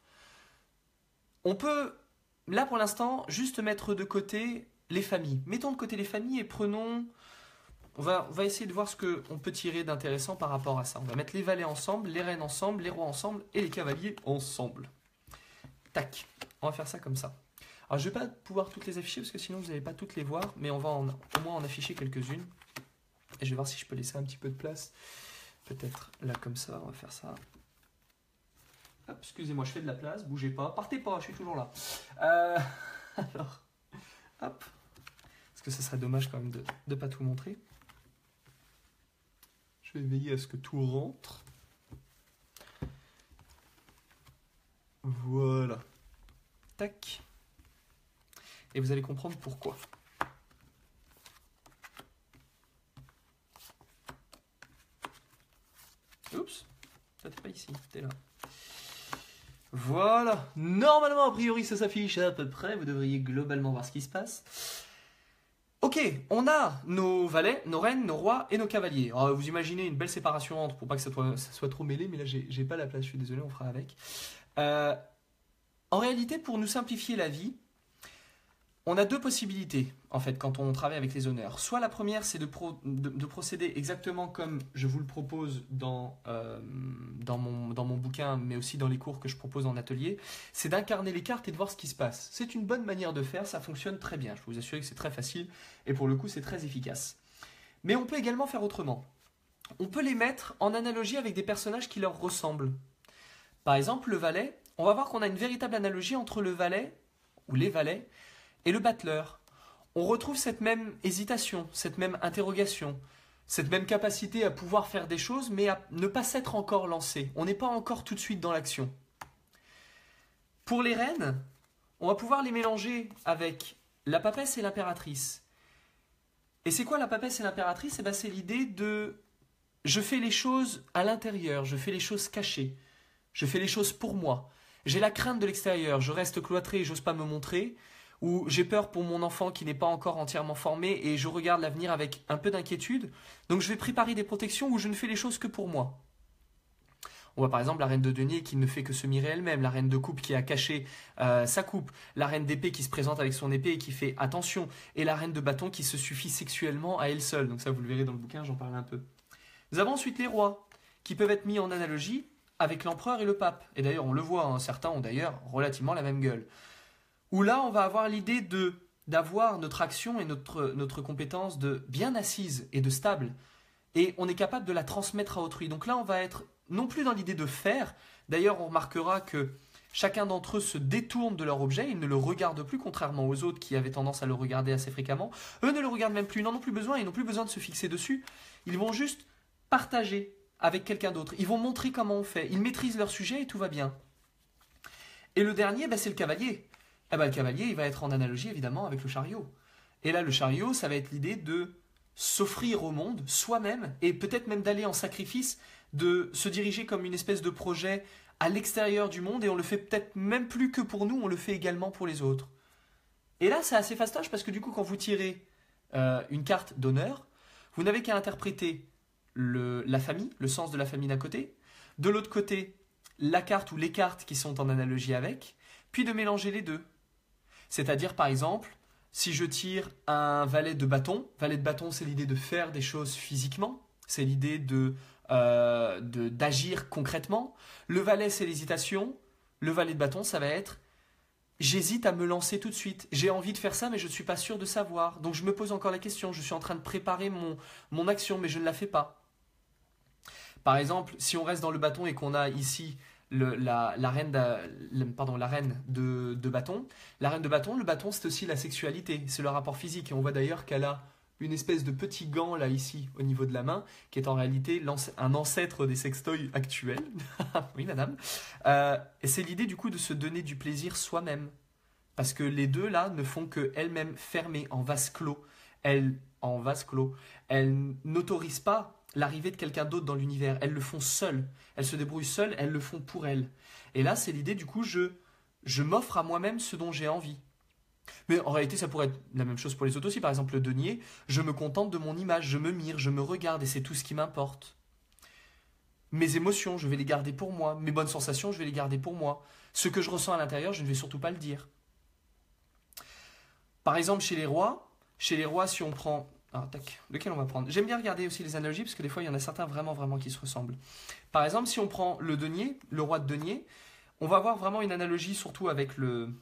On peut, là pour l'instant, juste mettre de côté les familles. Mettons de côté les familles et prenons... On va essayer de voir ce qu'on peut tirer d'intéressant par rapport à ça. On va mettre les valets ensemble, les reines ensemble, les rois ensemble et les cavaliers ensemble. Tac, on va faire ça comme ça. Alors je ne vais pas pouvoir toutes les afficher parce que sinon vous n'allez pas toutes les voir, mais on va au moins en afficher quelques-unes. Et je vais voir si je peux laisser un petit peu de place. Peut-être là comme ça, on va faire ça. Hop, excusez-moi, je fais de la place, bougez pas. Partez pas, je suis toujours là. Alors, hop. Parce que ça serait dommage quand même de ne pas tout montrer. Je vais veiller à ce que tout rentre. Voilà. Tac. Et vous allez comprendre pourquoi. Oups. Ça t'es pas ici, t'es là. Voilà. Normalement, a priori, ça s'affiche à peu près. Vous devriez globalement voir ce qui se passe. Ok, on a nos valets, nos reines, nos rois et nos cavaliers. Alors, vous imaginez une belle séparation entre pour pas que ça soit trop mêlé, mais là j'ai pas la place, je suis désolé, on fera avec. En réalité, pour nous simplifier la vie, on a 2 possibilités en fait quand on travaille avec les honneurs. Soit la première, c'est de procéder exactement comme je vous le propose dans mon bouquin, mais aussi dans les cours que je propose en atelier, c'est d'incarner les cartes et de voir ce qui se passe. C'est une bonne manière de faire, ça fonctionne très bien. Je peux vous assurer que c'est très facile et pour le coup c'est très efficace. Mais on peut également faire autrement. On peut les mettre en analogie avec des personnages qui leur ressemblent. Par exemple, le valet, on va voir qu'on a une véritable analogie entre le valet ou les valets et le battleur. On retrouve cette même hésitation, cette même interrogation, cette même capacité à pouvoir faire des choses, mais à ne pas s'être encore lancé. On n'est pas encore tout de suite dans l'action. Pour les reines, on va pouvoir les mélanger avec la papesse et l'impératrice. Et c'est quoi la papesse et l'impératrice? Eh bien, c'est l'idée de « je fais les choses à l'intérieur, je fais les choses cachées, je fais les choses pour moi. J'ai la crainte de l'extérieur, je reste cloîtré et j'ose pas me montrer. » Ou j'ai peur pour mon enfant qui n'est pas encore entièrement formé et je regarde l'avenir avec un peu d'inquiétude. Donc je vais préparer des protections où je ne fais les choses que pour moi. On voit par exemple la reine de denier qui ne fait que se mirer elle-même, la reine de coupe qui a caché sa coupe, la reine d'épée qui se présente avec son épée et qui fait attention, et la reine de bâton qui se suffit sexuellement à elle seule. Donc ça vous le verrez dans le bouquin, j'en parle un peu. Nous avons ensuite les rois qui peuvent être mis en analogie avec l'empereur et le pape. Et d'ailleurs on le voit, hein, certains ont d'ailleurs relativement la même gueule. Où là, on va avoir l'idée d'avoir notre action et notre compétence de bien assise et de stable. Et on est capable de la transmettre à autrui. Donc là, on va être non plus dans l'idée de faire. D'ailleurs, on remarquera que chacun d'entre eux se détourne de leur objet. Ils ne le regardent plus, contrairement aux autres qui avaient tendance à le regarder assez fréquemment. Eux ne le regardent même plus. Ils n'en ont plus besoin. Ils n'ont plus besoin de se fixer dessus. Ils vont juste partager avec quelqu'un d'autre. Ils vont montrer comment on fait. Ils maîtrisent leur sujet et tout va bien. Et le dernier, c'est le cavalier. Eh ben, le cavalier, il va être en analogie évidemment avec le chariot. Et là, le chariot, ça va être l'idée de s'offrir au monde soi-même et peut-être même d'aller en sacrifice, de se diriger comme une espèce de projet à l'extérieur du monde et on le fait peut-être même plus que pour nous, on le fait également pour les autres. Et là, c'est assez fastoche parce que du coup, quand vous tirez une carte d'honneur, vous n'avez qu'à interpréter la famille, le sens de la famille d'un côté, de l'autre côté, la carte ou les cartes qui sont en analogie avec, puis de mélanger les deux. C'est-à-dire, par exemple, si je tire un valet de bâton c'est l'idée de faire des choses physiquement, c'est l'idée d'agir concrètement. Le valet, c'est l'hésitation. Le valet de bâton, ça va être j'hésite à me lancer tout de suite. J'ai envie de faire ça, mais je ne suis pas sûr de savoir. Donc je me pose encore la question. Je suis en train de préparer mon action, mais je ne la fais pas. Par exemple, si on reste dans le bâton et qu'on a ici la reine de bâton, le bâton c'est aussi la sexualité, c'est le rapport physique. Et on voit d'ailleurs qu'elle a une espèce de petit gant là ici au niveau de la main, qui est en réalité un ancêtre des sextoys actuels. Oui madame. Et c'est l'idée du coup de se donner du plaisir soi-même. Parce que les deux là ne font que elles-mêmes fermées en vase clos. Elles n'autorisent pas l'arrivée de quelqu'un d'autre dans l'univers. Elles le font seules. Elles se débrouillent seules, elles le font pour elles. Et là, c'est l'idée, du coup, je m'offre à moi-même ce dont j'ai envie. Mais en réalité, ça pourrait être la même chose pour les autres aussi. Par exemple, le denier, je me contente de mon image, je me mire, je me regarde et c'est tout ce qui m'importe. Mes émotions, je vais les garder pour moi. Mes bonnes sensations, je vais les garder pour moi. Ce que je ressens à l'intérieur, je ne vais surtout pas le dire. Par exemple, chez les rois, si on prend... Ah, tac, lequel on va prendre? J'aime bien regarder aussi les analogies parce que des fois il y en a certains vraiment qui se ressemblent. Par exemple, si on prend le denier, le roi de denier, on va avoir vraiment une analogie surtout avec le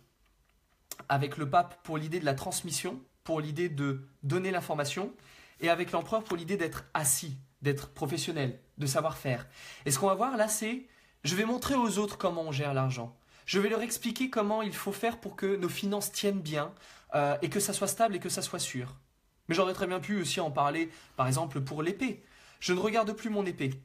pape pour l'idée de la transmission, pour l'idée de donner l'information, et avec l'empereur pour l'idée d'être assis, d'être professionnel, de savoir faire. Et ce qu'on va voir là, c'est je vais montrer aux autres comment on gère l'argent. Je vais leur expliquer comment il faut faire pour que nos finances tiennent bien et que ça soit stable et que ça soit sûr. Mais j'aurais très bien pu aussi en parler, par exemple, pour l'épée. Je ne regarde plus mon épée.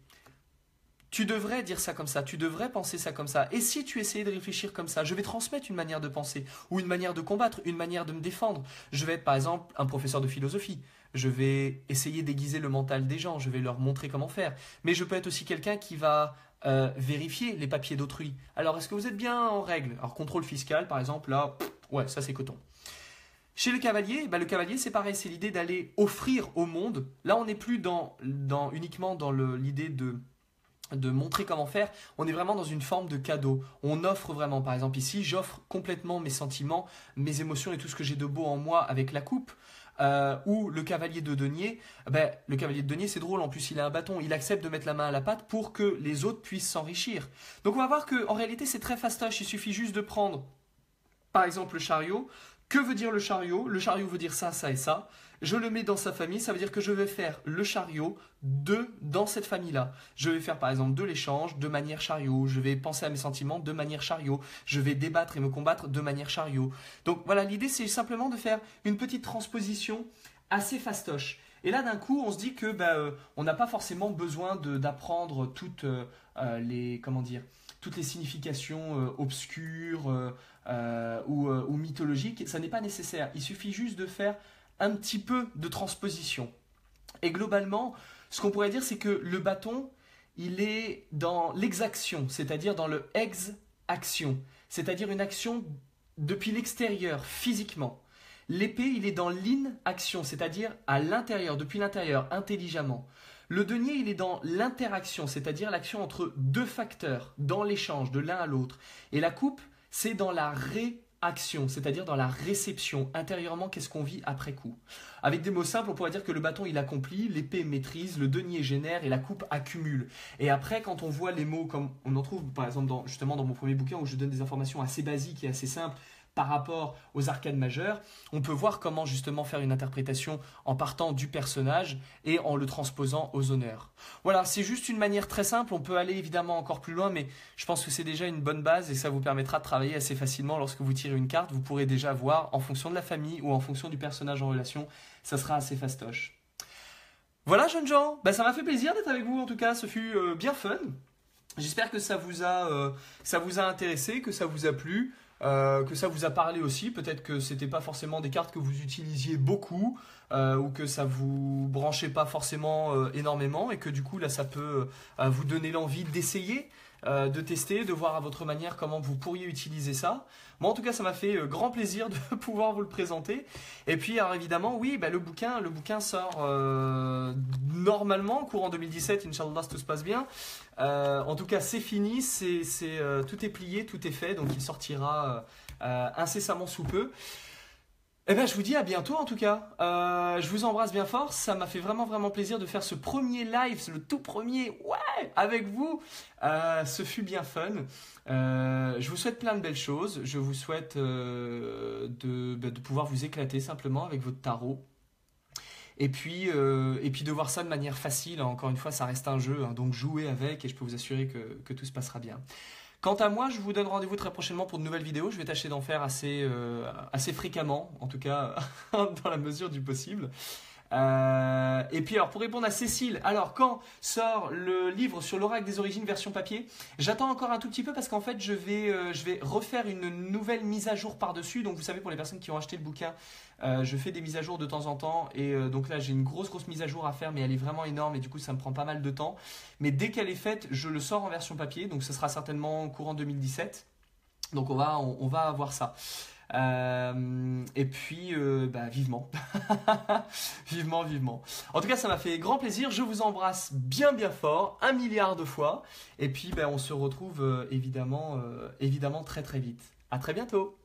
Tu devrais dire ça comme ça, tu devrais penser ça comme ça. Et si tu essayais de réfléchir comme ça, je vais transmettre une manière de penser, ou une manière de combattre, une manière de me défendre. Je vais être, par exemple, un professeur de philosophie. Je vais essayer d'aiguiser le mental des gens, je vais leur montrer comment faire. Mais je peux être aussi quelqu'un qui va vérifier les papiers d'autrui. Alors, est-ce que vous êtes bien en règle? Alors, contrôle fiscal, par exemple, là, ouais, ça c'est coton. Chez le cavalier, le cavalier c'est pareil, c'est l'idée d'aller offrir au monde. Là on n'est plus uniquement dans l'idée de montrer comment faire, on est vraiment dans une forme de cadeau. On offre vraiment, par exemple ici, j'offre complètement mes sentiments, mes émotions et tout ce que j'ai de beau en moi avec la coupe. Ou le cavalier de denier, le cavalier de denier c'est drôle, en plus il a un bâton, il accepte de mettre la main à la pâte pour que les autres puissent s'enrichir. Donc on va voir qu'en réalité c'est très fastoche, il suffit juste de prendre par exemple le chariot. Que veut dire le chariot? Le chariot veut dire ça, ça et ça. Je le mets dans sa famille, ça veut dire que je vais faire le chariot dans cette famille-là. Je vais faire par exemple de l'échange de manière chariot. Je vais penser à mes sentiments de manière chariot. Je vais débattre et me combattre de manière chariot. Donc voilà, l'idée c'est simplement de faire une petite transposition assez fastoche. Et là d'un coup on se dit que on n'a pas forcément besoin d'apprendre toutes les significations obscures ou mythologiques, ça n'est pas nécessaire. Il suffit juste de faire un petit peu de transposition. Et globalement, ce qu'on pourrait dire, c'est que le bâton, il est dans l'exaction, c'est-à-dire dans le ex-action, c'est-à-dire une action depuis l'extérieur, physiquement. L'épée, il est dans l'inaction, c'est-à-dire à l'intérieur, depuis l'intérieur, intelligemment. Le denier, il est dans l'interaction, c'est-à-dire l'action entre deux facteurs, dans l'échange de l'un à l'autre. Et la coupe, c'est dans la réaction, c'est-à-dire dans la réception. Intérieurement, qu'est-ce qu'on vit après coup? Avec des mots simples, on pourrait dire que le bâton, il accomplit, l'épée maîtrise, le denier génère et la coupe accumule. Et après, quand on voit les mots comme on en trouve, par exemple, justement dans mon premier bouquin où je donne des informations assez basiques et assez simples, par rapport aux arcanes majeures, on peut voir comment justement faire une interprétation en partant du personnage et en le transposant aux honneurs. Voilà, c'est juste une manière très simple, on peut aller évidemment encore plus loin, mais je pense que c'est déjà une bonne base et ça vous permettra de travailler assez facilement lorsque vous tirez une carte, vous pourrez déjà voir en fonction de la famille ou en fonction du personnage en relation, ça sera assez fastoche. Voilà jeunes gens, ça m'a fait plaisir d'être avec vous en tout cas, ce fut bien fun. J'espère que ça vous a intéressé, que ça vous a plu. que ça vous a parlé aussi. Peut-être que c'était pas forcément des cartes que vous utilisiez beaucoup ou que ça vous branchait pas forcément énormément et que du coup là ça peut vous donner l'envie d'essayer. De tester, de voir à votre manière comment vous pourriez utiliser ça. Moi en tout cas ça m'a fait grand plaisir de pouvoir vous le présenter. Et puis alors évidemment oui le bouquin sort normalement courant 2017, Inch'Allah si tout se passe bien. En tout cas c'est fini, tout est plié, tout est fait, donc il sortira incessamment sous peu. Eh bien, je vous dis à bientôt en tout cas. Je vous embrasse bien fort. Ça m'a fait vraiment plaisir de faire ce premier live, le tout premier, ouais, avec vous. Ce fut bien fun. Je vous souhaite plein de belles choses. Je vous souhaite de pouvoir vous éclater simplement avec votre tarot. Et puis de voir ça de manière facile. Encore une fois, ça reste un jeu, hein, donc jouez avec et je peux vous assurer que tout se passera bien. Quant à moi, je vous donne rendez-vous très prochainement pour de nouvelles vidéos. Je vais tâcher d'en faire assez fréquemment, en tout cas dans la mesure du possible. Et puis alors pour répondre à Cécile, alors quand sort le livre sur l'oracle des origines version papier? J'attends encore un tout petit peu parce qu'en fait je vais refaire une nouvelle mise à jour par-dessus. Donc vous savez, pour les personnes qui ont acheté le bouquin, je fais des mises à jour de temps en temps et donc là j'ai une grosse mise à jour à faire, mais elle est vraiment énorme et du coup ça me prend pas mal de temps. Mais dès qu'elle est faite, je le sors en version papier, donc ce sera certainement courant 2017. Donc on va avoir ça. Et puis vivement. Vivement. En tout cas ça m'a fait grand plaisir. Je vous embrasse bien fort, 1 milliard de fois. Et puis on se retrouve évidemment très vite. À très bientôt.